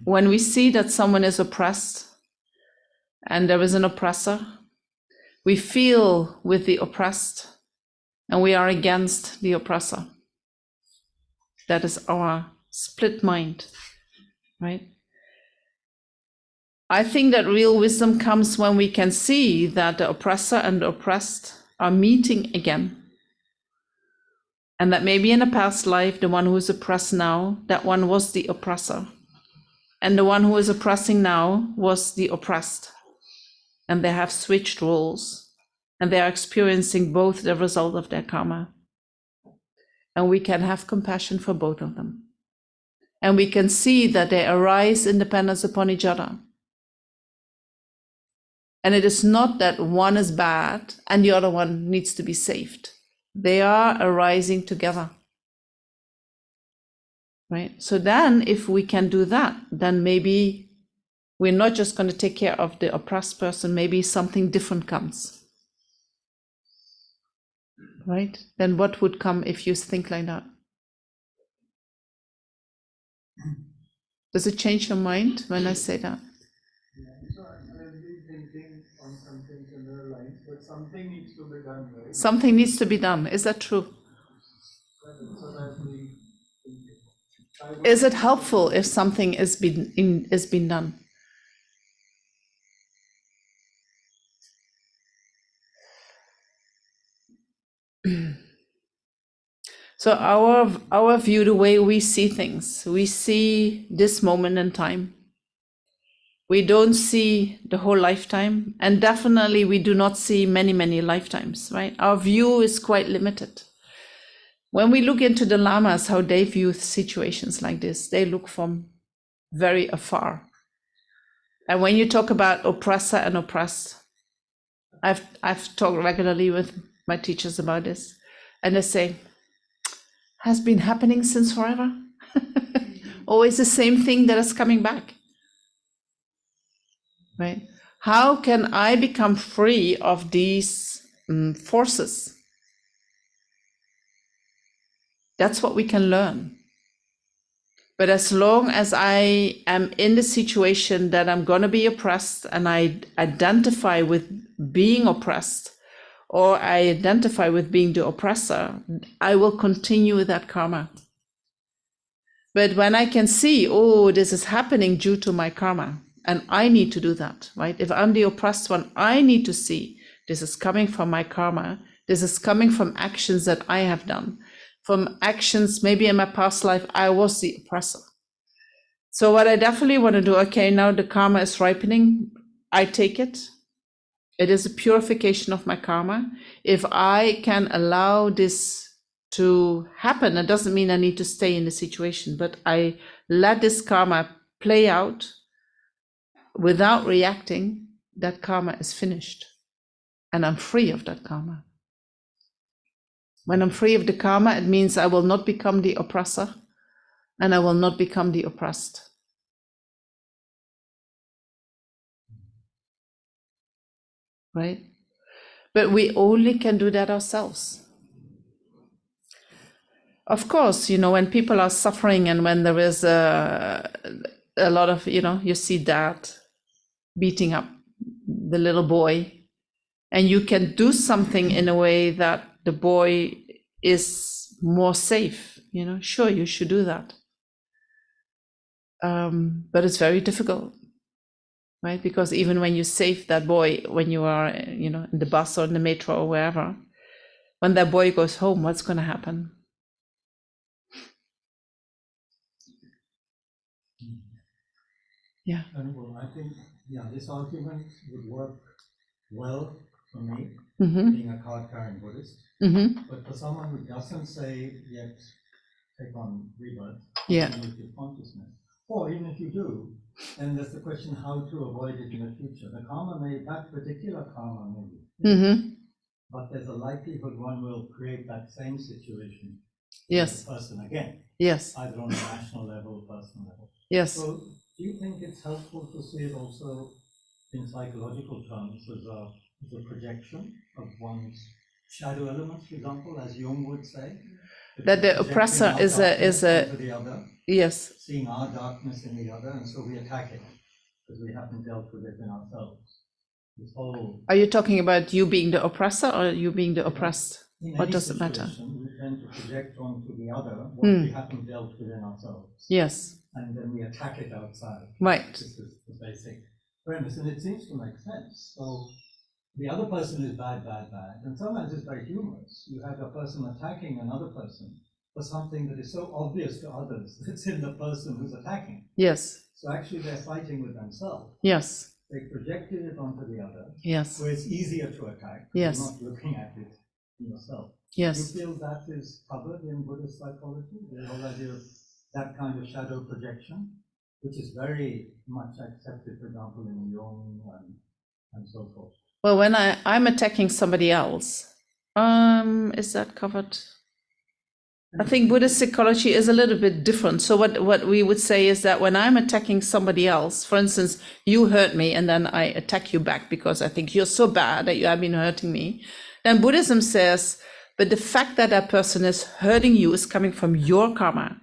when we see that someone is oppressed and there is an oppressor, we feel with the oppressed and we are against the oppressor. That is our split mind, right? I think that real wisdom comes when we can see that the oppressor and the oppressed are meeting again. And that maybe in a past life, the one who is oppressed now, that one was the oppressor. And the one who is oppressing now was the oppressed. And they have switched roles. And they are experiencing both the result of their karma. And we can have compassion for both of them. And we can see that they arise in dependence upon each other. And it is not that one is bad and the other one needs to be saved. They are arising together. Right? So then if we can do that, then maybe we're not just going to take care of the oppressed person, maybe something different comes. Right? Then what would come if you think like that? Does it change your mind when I say that? Yeah, so I've been thinking on something similar lines, but something needs to be done, right? Something needs to be done. Is that true? That's what I've been thinking. Is it helpful if something is been done? So our view, the way we see things, we see this moment in time. We don't see the whole lifetime, and definitely we do not see many, many lifetimes, right? Our view is quite limited. When we look into the lamas, how they view situations like this, they look from very afar. And when you talk about oppressor and oppressed, I've talked regularly with my teachers about this, and they say, has been happening since forever. Always the same thing that is coming back. Right? How can I become free of these forces? That's what we can learn. But as long as I am in the situation that I'm going to be oppressed and I identify with being oppressed, or I identify with being the oppressor, I will continue with that karma. But when I can see, oh, this is happening due to my karma, and I need to do that, right? If I'm the oppressed one, I need to see this is coming from my karma. This is coming from actions that I have done. From actions, maybe in my past life, I was the oppressor. So what I definitely want to do, okay, now the karma is ripening. I take it. It is a purification of my karma. If I can allow this to happen, it doesn't mean I need to stay in the situation, but I let this karma play out without reacting, that karma is finished. And I'm free of that karma. When I'm free of the karma, it means I will not become the oppressor and I will not become the oppressed. Right? But we only can do that ourselves. Of course, when people are suffering and when there is a lot of, you see dad beating up the little boy, and you can do something in a way that the boy is more safe, sure, you should do that. But it's very difficult, right? Because even when you save that boy, when you are, in the bus or in the metro or wherever, When their boy goes home, what's going to happen? Yeah. Venerable, I think, this argument would work well for me, Mm-hmm. being a card-carrying Buddhist. Mm-hmm. But for someone who doesn't say yet take on rebirth, Yeah. cumulative consciousness, or even if you do, then there's the question how to avoid it in the future. The karma may, that particular karma may, Mm-hmm. but there's a likelihood one will create that same situation Yes. with the person again, Yes. either on a national level or personal level. Yes. So do you think it's helpful to see it also in psychological terms as a projection of one's shadow elements, for example, as Jung would say? That the oppressor is a onto the other, yes. seeing our darkness in the other, and so we attack it because we haven't dealt with it in ourselves. This whole, Are you talking about you being the oppressor or you being the oppressed? in What any does it matter? situation, we tend to project onto the other what we haven't dealt with in ourselves. Yes. And then we attack it outside. Right. This is the basic premise, and it seems to make sense. So the other person is bad, bad, bad, and sometimes it's very humorous. You have a person attacking another person for something that is so obvious to others that's in the person who's attacking. Yes. So actually they're fighting with themselves. Yes. They projected it onto the other. Yes. Where it's easier to attack. Yes. You're not looking at it yourself. Yes. Do you feel that is covered in Buddhist psychology? The whole idea of that kind of shadow projection, which is very much accepted, for example, in Jung and so forth. Well, when I'm attacking somebody else, is that covered? I think Buddhist psychology is a little bit different. So what we would say is that when I'm attacking somebody else, for instance, you hurt me and then I attack you back because I think you're so bad that you have been hurting me, then Buddhism says, but the fact that that person is hurting you is coming from your karma.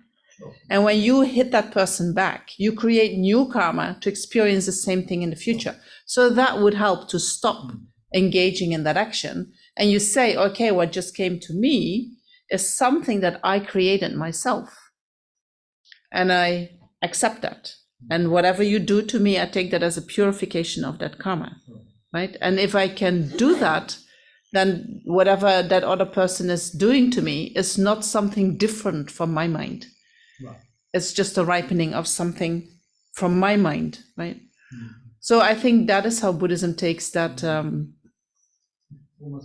And when you hit that person back, you create new karma to experience the same thing in the future. So that would help to stop engaging in that action. And you say, okay, what just came to me is something that I created myself. And I accept that. And whatever you do to me, I take that as a purification of that karma, right? And if I can do that, then whatever that other person is doing to me is not something different from my mind. Right. It's just a ripening of something from my mind, right? So I think that is how Buddhism takes that. Almost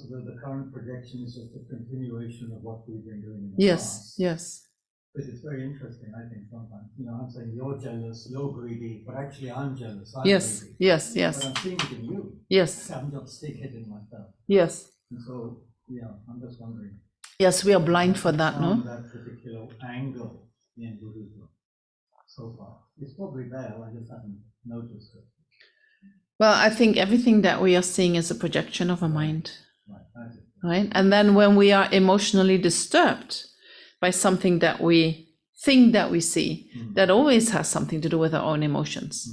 as though the current projection is just a continuation of what we've been doing in the past. Yes. But it's very interesting, I think, sometimes. I'm saying you're jealous, you're greedy, but actually I'm jealous, I'm Yes, greedy. yes, yes. But I'm seeing it in you. Yes. I'm just seeing it in myself. Yes. And so, I'm just wondering. Yes, we are blind for that, no? That particular angle in Buddhism so far. It's probably there, I just haven't noticed it. Well, I think everything that we are seeing is a projection of a mind, Right. right? And then when we are emotionally disturbed by something that we think that we see, that always has something to do with our own emotions,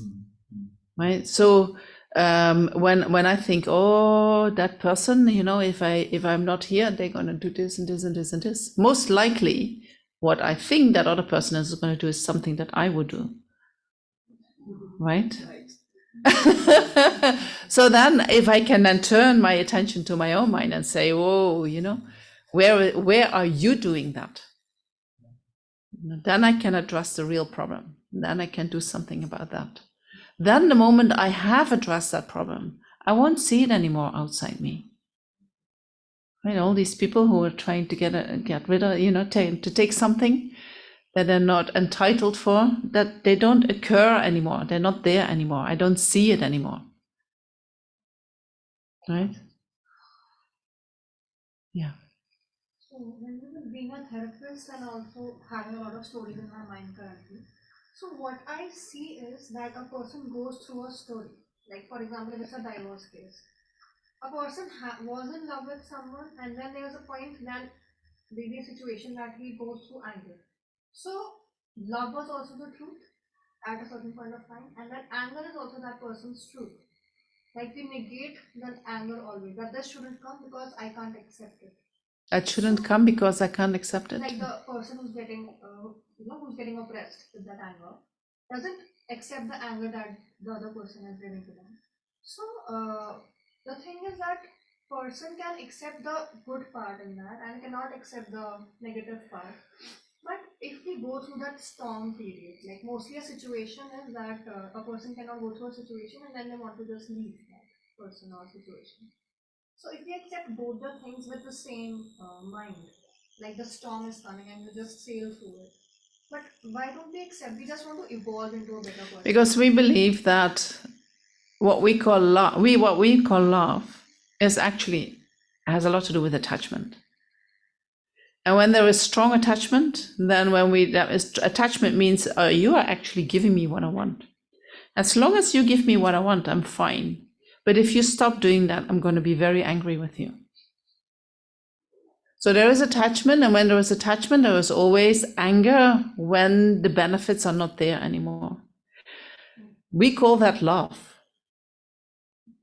right? So when I think, oh, that person, if I'm not here, they're going to do this and this and this and this. Most likely, what I think that other person is going to do is something that I would do, right? So then if I can then turn my attention to my own mind and say, oh, where are you doing that? Then I can address the real problem. Then I can do something about that. Then the moment I have addressed that problem, I won't see it anymore outside me. Right? All these people who are trying to get rid of, to take something that they're not entitled for, that they don't occur anymore. They're not there anymore. I don't see it anymore. Right? Yeah. So when we were being a therapist and also having a lot of stories in my mind currently, so what I see is that a person goes through a story. Like for example, if it's a divorce case, a person was in love with someone, and then there was a point that the situation that he goes through anger. So love was also the truth at a certain point of time, and that anger is also that person's truth. Like we negate that anger always, that this shouldn't come because I can't accept it. It shouldn't come because I can't accept it. Like the person who's getting, who's getting oppressed with that anger, doesn't accept the anger that the other person is giving to them. So the thing is that person can accept the good part in that and cannot accept the negative part. But if we go through that storm period, like mostly a situation is that a person cannot go through a situation and then they want to just leave that person or situation. So if we accept both the things with the same mind, like the storm is coming and you just sail through it. But why don't we accept? We just want to evolve into a better person. Because we believe that what we call love is actually has a lot to do with attachment. And when there is strong attachment, then attachment means you are actually giving me what I want. As long as you give me what I want, I'm fine. But if you stop doing that, I'm going to be very angry with you. So there is attachment, and when there is attachment, there is always anger when the benefits are not there anymore. We call that love.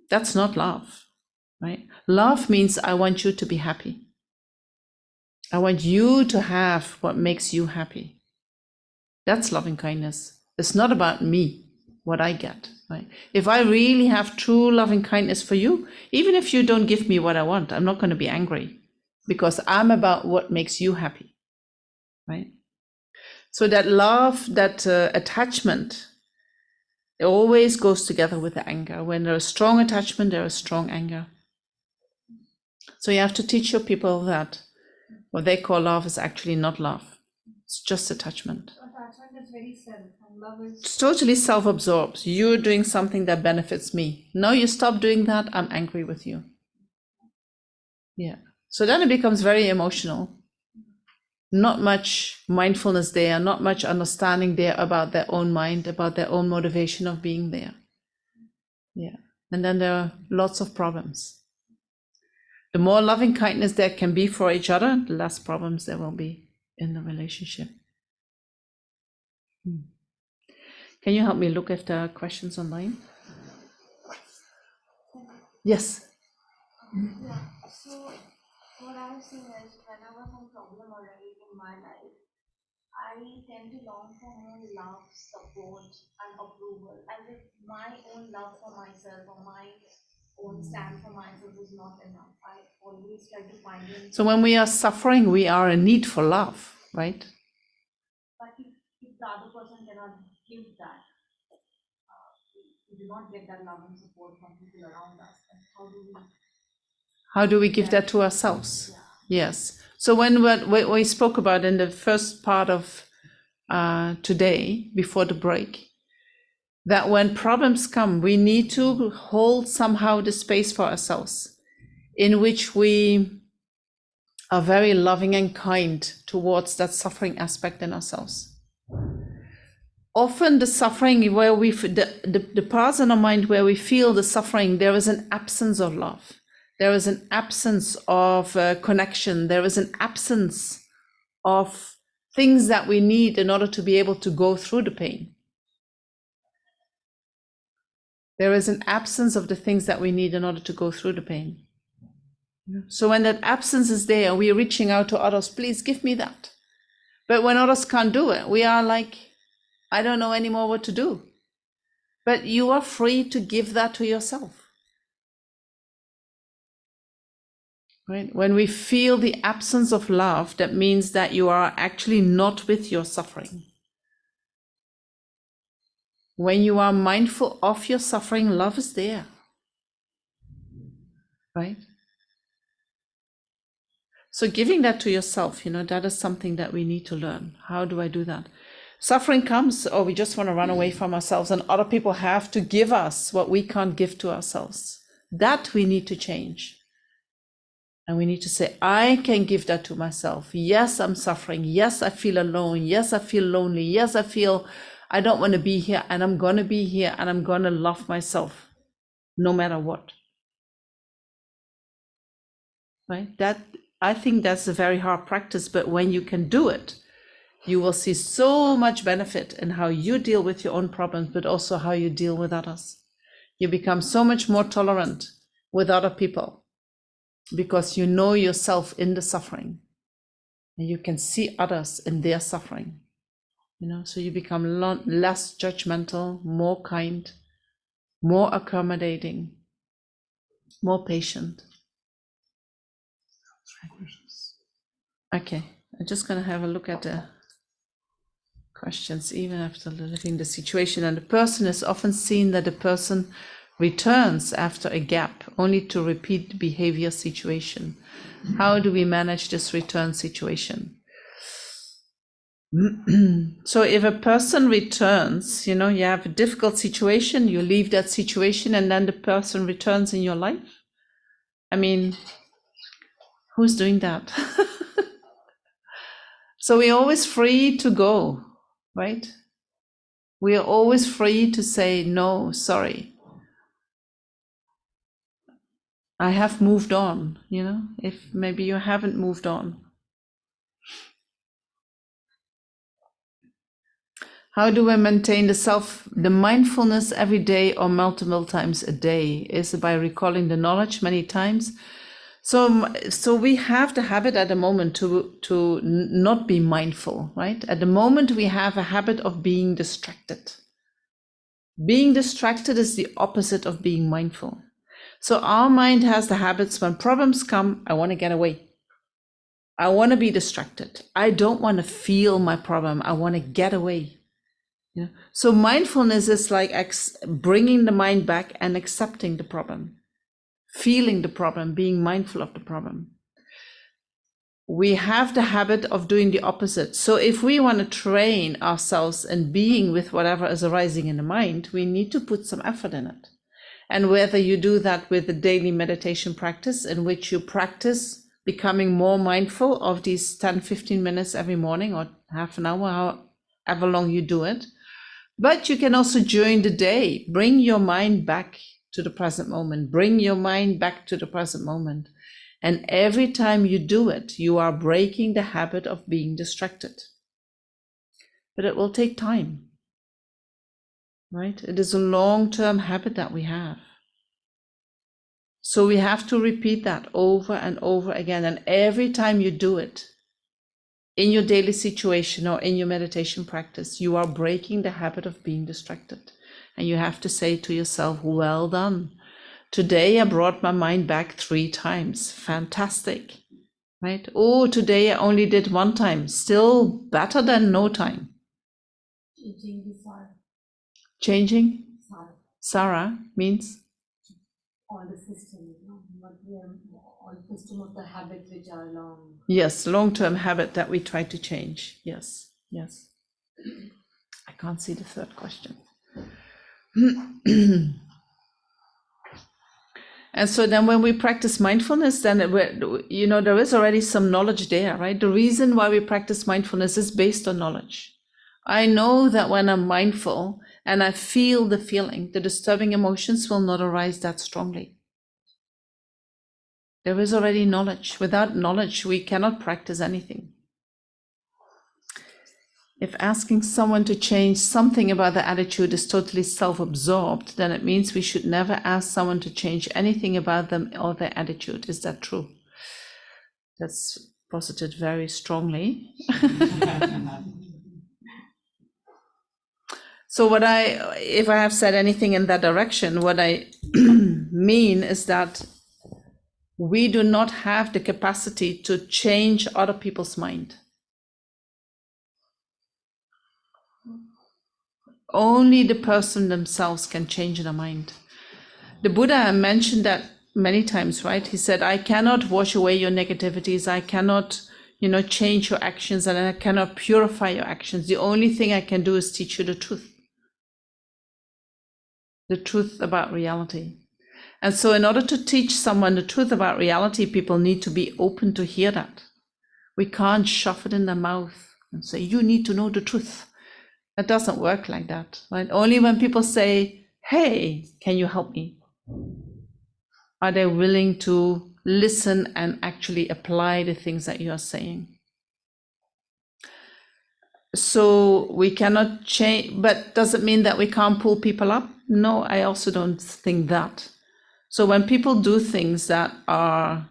That's not love, right? Love means I want you to be happy. I want you to have what makes you happy. That's loving kindness. It's not about me, what I get, right? If I really have true loving kindness for you, even if you don't give me what I want, I'm not going to be angry because I'm about what makes you happy, right? So that love, that attachment, it always goes together with the anger. When there is strong attachment, there is strong anger. So you have to teach your people that what they call love is actually not love. It's just attachment. Attachment is very self, and love is... It's totally self-absorbed. You're doing something that benefits me. Now you stop doing that, I'm angry with you. Yeah. So then it becomes very emotional. Not much mindfulness there, not much understanding there about their own mind, about their own motivation of being there. Yeah. And then there are lots of problems. The more loving kindness there can be for each other, the less problems there will be in the relationship. Can you help me look if there are questions online? Yes. Yeah. So what I was saying is, whenever some problem arises in my life, I tend to long for more love, support, and approval, as if my own love for myself or my own stand for myself is not enough. I always try to find it. So when we are suffering, we are in need for love, right? But if the other person cannot give that, we do not get that love and support from people around us. And how do we give that to ourselves? Yeah. Yes. So when we spoke about in the first part of today, before the break, that when problems come, we need to hold somehow the space for ourselves in which we are very loving and kind towards that suffering aspect in ourselves. Often the suffering where the parts in our mind where we feel the suffering, there is an absence of love. There is an absence of connection. There is an absence of things that we need in order to be able to go through the pain. There is an absence of the things that we need in order to go through the pain. So when that absence is there, we are reaching out to others, please give me that. But when others can't do it, we are like, I don't know anymore what to do. But you are free to give that to yourself. Right? When we feel the absence of love, that means that you are actually not with your suffering. When you are mindful of your suffering, love is there. Right? So giving that to yourself, that is something that we need to learn. How do I do that? Suffering comes, or we just want to run away from ourselves, and other people have to give us what we can't give to ourselves. That we need to change. And we need to say, I can give that to myself. Yes, I'm suffering. Yes, I feel alone. Yes, I feel lonely. Yes, I feel I don't want to be here, and I'm going to be here, and I'm going to love myself no matter what. Right? I think that's a very hard practice, but when you can do it, you will see so much benefit in how you deal with your own problems, but also how you deal with others. You become so much more tolerant with other people because you know yourself in the suffering, and you can see others in their suffering. So you become less judgmental, more kind, more accommodating, more patient. Okay, I'm just going to have a look at the questions, even after living the situation. And the person is often seen that the person returns after a gap, only to repeat the behavior situation. How do we manage this return situation? So if a person returns, you have a difficult situation, you leave that situation, and then the person returns in your life. I mean, who's doing that? So we're always free to go, right? We are always free to say, no, sorry. I have moved on, if maybe you haven't moved on. How do I maintain the mindfulness every day or multiple times a day? Is it by recalling the knowledge many times? So we have the habit at the moment to not be mindful, right? At the moment we have a habit of being distracted. Being distracted is the opposite of being mindful. So our mind has the habits, when problems come, I want to get away. I want to be distracted. I don't want to feel my problem. I want to get away. So mindfulness is like bringing the mind back and accepting the problem, feeling the problem, being mindful of the problem. We have the habit of doing the opposite. So if we want to train ourselves in being with whatever is arising in the mind, we need to put some effort in it. And whether you do that with the daily meditation practice, in which you practice becoming more mindful of these 10-15 minutes every morning, or half an hour, however long you do it. But you can also, during the day, bring your mind back to the present moment. Bring your mind back to the present moment. And every time you do it, you are breaking the habit of being distracted. But it will take time, right? It is a long-term habit that we have. So we have to repeat that over and over again. And every time you do it, in your daily situation or in your meditation practice, you are breaking the habit of being distracted. And you have to say to yourself, well done. Today I brought my mind back 3 times. Fantastic, right? Oh, today I only did 1 time. Still better than no time. Changing the Sara. Changing? Sara. Sara means? All the system, but we are all system of the habits which are long. Yes, long-term habit that we try to change. Yes, yes. I can't see the third question. And so then when we practice mindfulness, then there is already some knowledge there, right? The reason why we practice mindfulness is based on knowledge. I know that when I'm mindful and I feel the feeling, the disturbing emotions will not arise that strongly. There is already knowledge. Without knowledge, we cannot practice anything. If asking someone to change something about their attitude is totally self-absorbed, then it means we should never ask someone to change anything about them or their attitude. Is that true? That's posited very strongly. So if I have said anything in that direction, what I mean is that we do not have the capacity to change other people's mind. Only the person themselves can change their mind. The Buddha mentioned that many times, right? He said, I cannot wash away your negativities. I cannot, change your actions, and I cannot purify your actions. The only thing I can do is teach you the truth. The truth about reality. And so in order to teach someone the truth about reality, people need to be open to hear that. We can't shove it in their mouth and say, you need to know the truth. That doesn't work like that, right? Only when people say, hey, can you help me? Are they willing to listen and actually apply the things that you are saying? So we cannot change, but does it mean that we can't pull people up? No, I also don't think that. So when people do things that are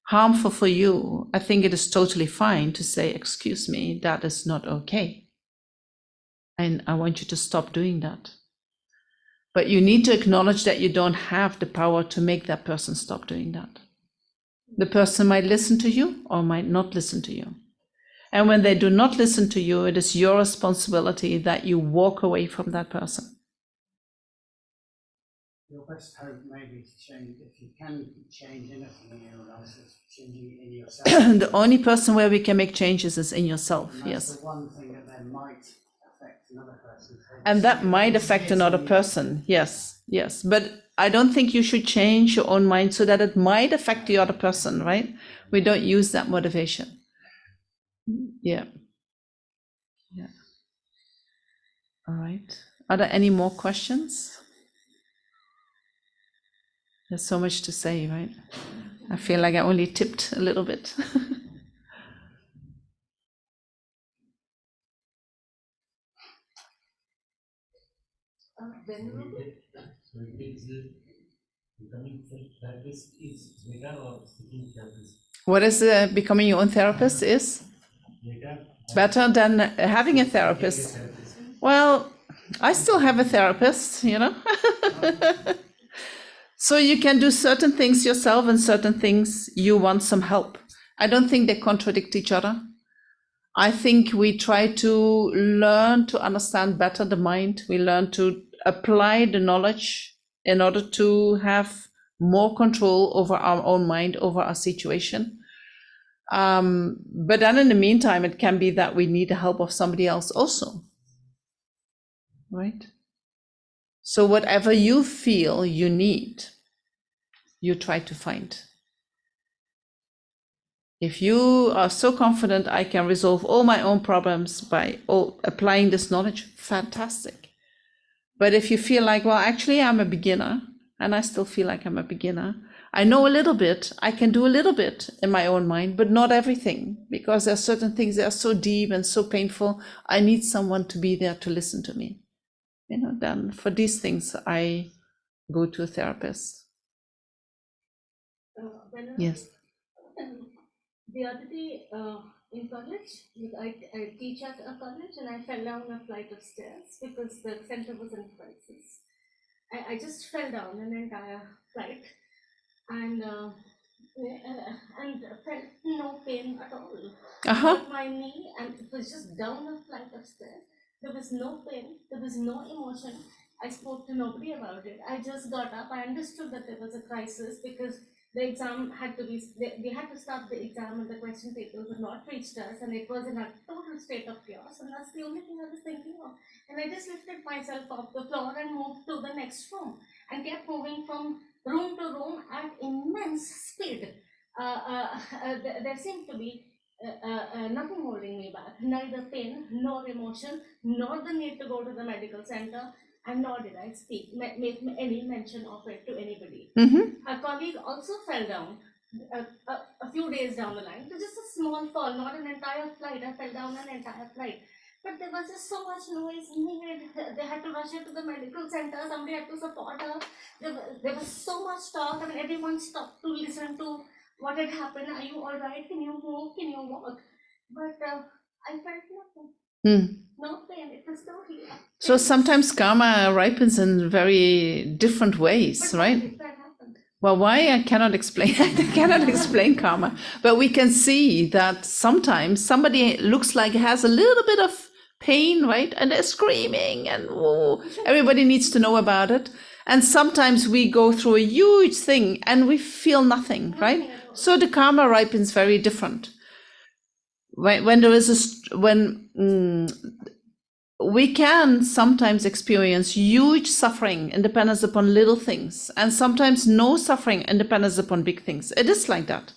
harmful for you, I think it is totally fine to say, excuse me, that is not okay. And I want you to stop doing that. But you need to acknowledge that you don't have the power to make that person stop doing that. The person might listen to you or might not listen to you. And when they do not listen to you, it is your responsibility that you walk away from that person. Your best hope maybe to change, if you can change anything in your life, it's changing in yourself. The only person where we can make changes is in yourself, And that's yes. the one thing that then might affect another person. And that might affect another person, yes, yes. But I don't think you should change your own mind so that it might affect the other person, right? We don't use that motivation. Yeah. Yeah. All right. Are there any more questions? There's so much to say, right? I feel like I only tipped a little bit. Venerable? So it is becoming self-therapist is better or seeking therapist? What is becoming your own therapist is? Better than having a therapist. Well, I still have a therapist, you know. So you can do certain things yourself and certain things you want some help. I don't think they contradict each other. I think we try to learn to understand better the mind. We learn to apply the knowledge in order to have more control over our own mind, over our situation. But then in the meantime, it can be that we need the help of somebody else also, right? So whatever you feel you need, you try to find. If you are so confident I can resolve all my own problems by applying this knowledge, fantastic. But if you feel like, well, actually I'm a beginner, and I still feel like I'm a beginner, I know a little bit, I can do a little bit in my own mind, but not everything, because there are certain things that are so deep and so painful, I need someone to be there to listen to me. You know, then for these things, I go to a therapist. Yes. The other day in college, I teach at a college, and I fell down a flight of stairs because the center was in crisis. I just fell down an entire flight and felt no pain at all. Hurt my knee, and it was just down a flight of stairs. There was no pain, there was no emotion. I spoke to nobody about it. I just got up. I understood that there was a crisis because the exam had to be, they had to start the exam and the question papers had not reached us, and it was in a total state of chaos, and that's the only thing I was thinking of. And I just lifted myself off the floor and moved to the next room and kept moving from room to room at immense speed. There seemed to be nothing holding me back, neither pain nor emotion, nor the need to go to the medical center, and nor did I make any mention of it to anybody. A colleague also fell down a few days down the line. It was just a small fall, not an entire flight. I fell down an entire flight. But there was just so much noise made. They had to rush her to the medical center. Somebody had to support her. There was so much talk. I mean, everyone stopped to listen to what had happened. Are you all right? Can you move? Can you walk? But I felt nothing. No pain. It was totally. So sometimes karma ripens in very different ways, right? Did that happen? Well, why I cannot explain. I cannot explain karma, but we can see that sometimes somebody looks like has a little bit of pain, right? And they're screaming, and everybody needs to know about it. And sometimes we go through a huge thing and we feel nothing, right? So the karma ripens very different. When there is we can sometimes experience huge suffering independence upon little things, and sometimes no suffering independence upon big things. It is like that.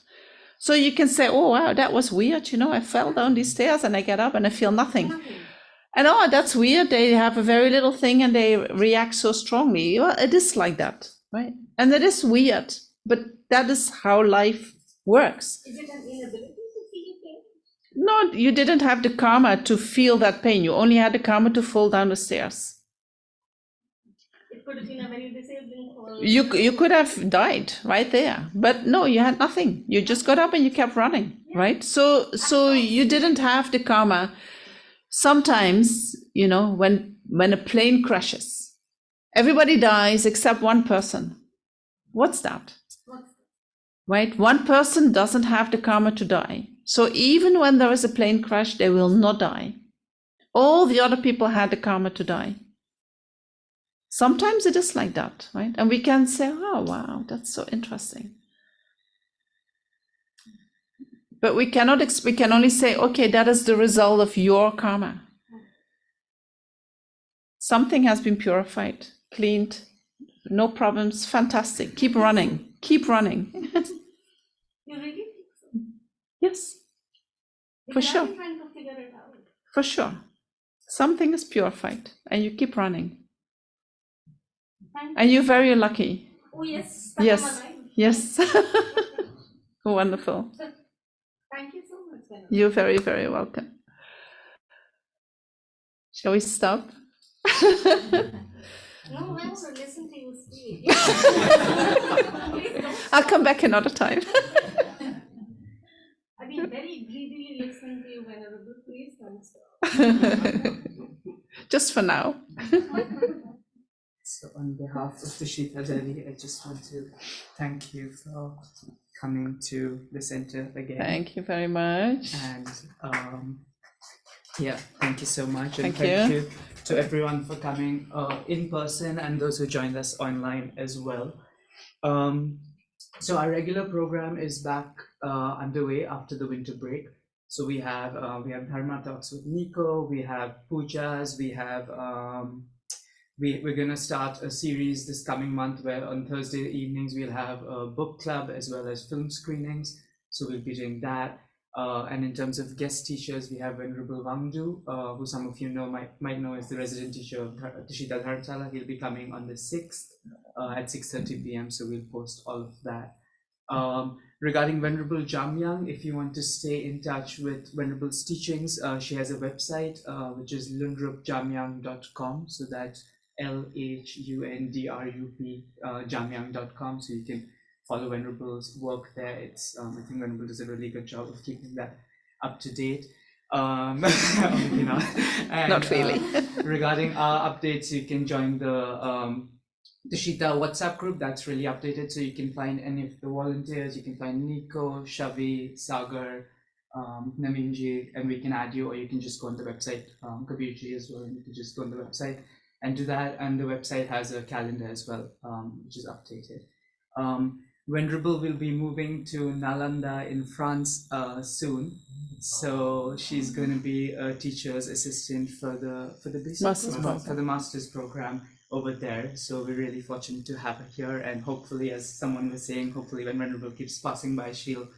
So you can say, oh wow, that was weird, you know, I fell down these stairs and I get up and I feel nothing. And oh, that's weird, they have a very little thing and they react so strongly. Well, it is like that, right? And it is weird, but that is how life works. Is it an inability to feel pain? No, you didn't have the karma to feel that pain. You only had the karma to fall down the stairs. It could have been a very disabling fall. You could have died right there, but no, you had nothing. You just got up and you kept running, right? So you didn't have the karma. Sometimes, you know, when a plane crashes, everybody dies except one person. What's that? right? One person doesn't have the karma to die. So even when there is a plane crash, they will not die. All the other people had the karma to die. Sometimes it is like that, right? And we can say, oh, wow, that's so interesting. But we cannot, we can only say, okay, that is the result of your karma. Something has been purified, cleaned, no problems, fantastic. Keep running, keep running. You really think so? Yes, for Because sure. I've been trying to figure it out. For sure. Something is purified and you keep running. Thank And you're very lucky. Oh yes. Yes, I'm alive. yes. Wonderful. Thank you so much, Venerable. You're very, very welcome. Shall we stop? No, I want to listen to you speak. I'll come back another time. I've been very greedily listening to you, Venerable. Please don't stop. Just for now. So on behalf of Tushita Devi, I just want to thank you for coming to the center again. Thank you very much. And yeah, thank you so much. And Thank you to everyone for coming in person and those who joined us online as well. So our regular program is back underway after the winter break. So we have Dharma talks with Nico, we have pujas, we have we're going to start a series this coming month where on Thursday evenings we'll have a book club as well as film screenings. So we'll be doing that. And in terms of guest teachers, we have Venerable Wangdu, who some of you know might know as the resident teacher of Tushita Dharamsala. He'll be coming on the 6th at 6:30 p.m. So we'll post all of that. Regarding Venerable Jamyang, if you want to stay in touch with Venerable's teachings, she has a website which is lundrupjamyang.com. So that's LHUNDRUP jamyang.com. So you can follow Venerable's work there. It's I think Venerable does a really good job of keeping that up to date. And, Not really. Regarding our updates, you can join the Tushita WhatsApp group. That's really updated, so you can find any of the volunteers. You can find Nico, Shavi, Sagar, Naminji, and we can add you, or you can just go on the website, Kabirji as well, and you can just go on the website and do that. And the website has a calendar as well, which is updated. Venerable will be moving to Nalanda in France soon, so she's going to be a teacher's assistant for the master's program over there. So we're really fortunate to have her here, and hopefully, as someone was saying, hopefully when Venerable keeps passing by, she'll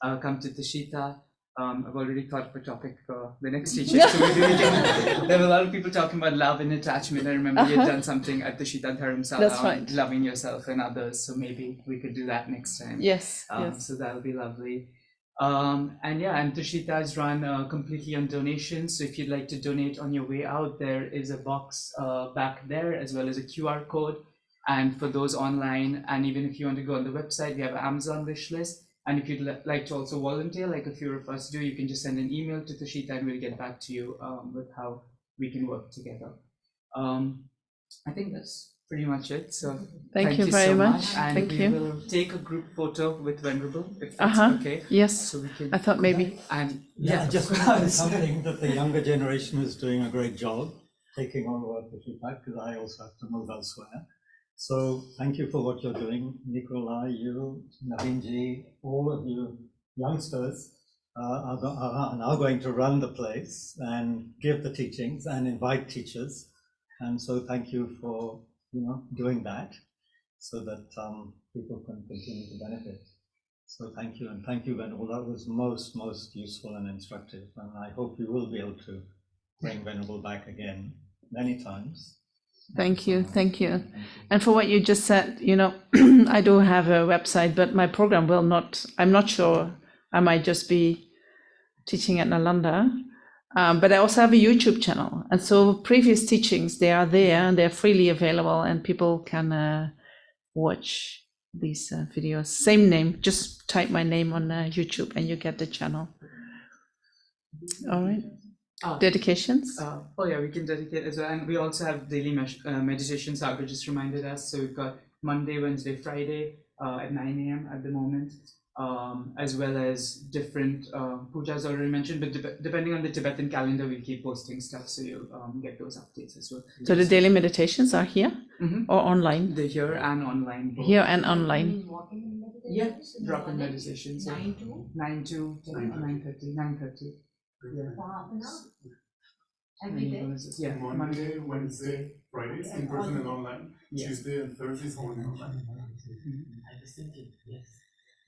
come to Tushita. I've already thought of a topic for the next teacher. So maybe we can, there were a lot of people talking about love and attachment. I remember you had done something at the Tushita Dharamsala. That's right. Loving yourself and others. So maybe we could do that next time. Yes. Yes. So that'll be lovely. And Tushita is run completely on donations. So if you'd like to donate on your way out, there is a box back there as well as a QR code. And for those online, and even if you want to go on the website, we have an Amazon wish list. And if you'd like to also volunteer, like a few of us do, you can just send an email to Tushita and we'll get back to you with how we can work together. I think that's pretty much it. So thank you very so much. And thank we you. will take a group photo with Venerable, if that's okay. Yes. So we can. I thought maybe. And yeah, just something that the younger generation is doing a great job taking on work with feedback, because I also have to move elsewhere. So thank you for what you're doing, Nikolai, you, Navinji, all of you youngsters are now going to run the place and give the teachings and invite teachers. And so thank you for doing that, so that people can continue to benefit. So thank you, and thank you, Venerable. That was most useful and instructive, and I hope we will be able to bring Venerable back again many times. Thank you, thank you. And for what you just said, I do have a website, but my program will not, I'm not sure, I might just be teaching at Nalanda. But I also have a YouTube channel. And so previous teachings, they are there and they're freely available, and people can watch these videos. Same name, just type my name on YouTube and you get the channel. All right. Dedications? We can dedicate as well. And we also have daily meditation. Sagar just reminded us. So we've got Monday, Wednesday, Friday. at 9 a.m. at the moment, as well as different pujas already mentioned, but depending on the Tibetan calendar, we keep posting stuff, so you'll get those updates as well. So the daily meditations are here or online? They're here and online. Both. Here and online. Yeah, drop-in meditations. 9 to 9:30, 9:30. Yeah. Every day? Yeah, Monday, Wednesday, Fridays, in person and online. Yeah. Tuesday and Thursdays only online. I was thinking, yes.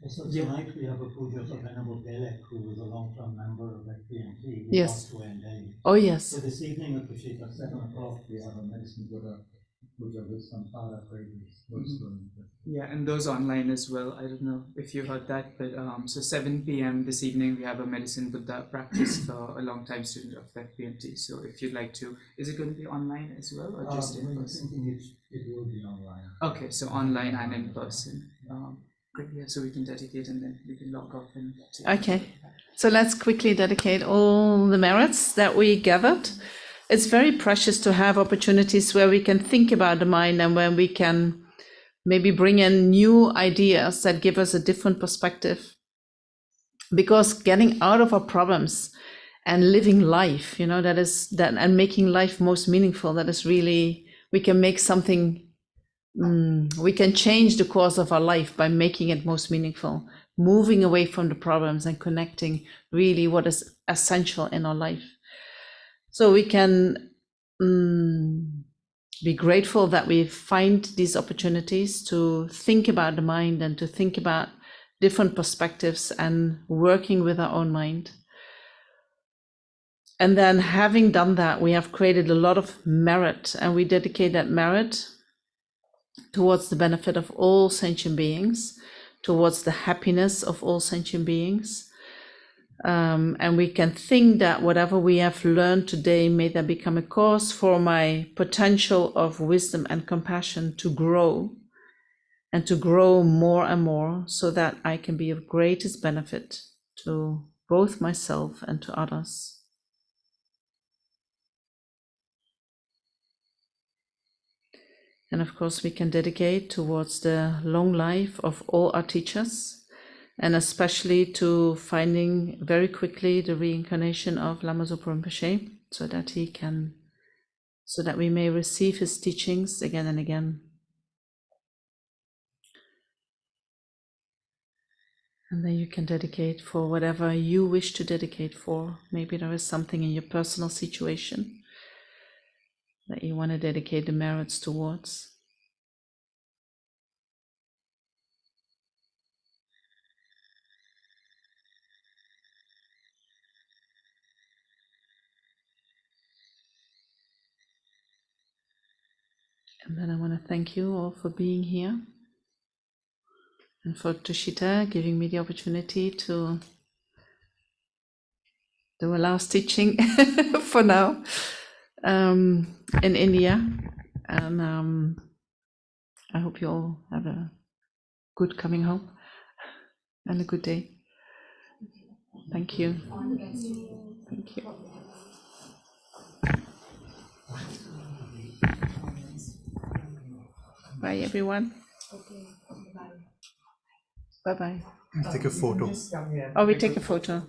Also tonight we have a puja for Venerable who was a long-term member of FPMT. Yes. To NA. Oh yes. So this evening at Tushita, 7 o'clock, we have a medicine Buddha puja with some Para prayers. Yeah, and those online as well. I don't know if you heard that, but so 7 p.m. this evening we have a medicine Buddha practice for a long-time student of FPMT. So if you'd like to, is it going to be online as well or just in person? It will be online. Okay, so online and in person. Great, yeah, so we can dedicate and then we can log off and. Okay, so let's quickly dedicate all the merits that we gathered. It's very precious to have opportunities where we can think about the mind and where we can maybe bring in new ideas that give us a different perspective. Because getting out of our problems and living life, and making life most meaningful, that is really, we can make something, we can change the course of our life by making it most meaningful, moving away from the problems and connecting really what is essential in our life. So we can be grateful that we find these opportunities to think about the mind and to think about different perspectives and working with our own mind. And then having done that, we have created a lot of merit, and we dedicate that merit towards the benefit of all sentient beings, towards the happiness of all sentient beings. And we can think that whatever we have learned today, may that become a cause for my potential of wisdom and compassion to grow, and to grow more and more, so that I can be of greatest benefit to both myself and to others. And of course, we can dedicate towards the long life of all our teachers, and especially to finding very quickly the reincarnation of Lama Zopa Rinpoche, so that we may receive his teachings again and again. And then you can dedicate for whatever you wish to dedicate for. Maybe there is something in your personal situation that you want to dedicate the merits towards. And then I want to thank you all for being here, and for Tushita giving me the opportunity to do a last teaching for now in India. And I hope you all have a good coming home and a good day. Thank you. Thank you. Bye, everyone. Bye-bye. Take a photo. Oh, we take a photo.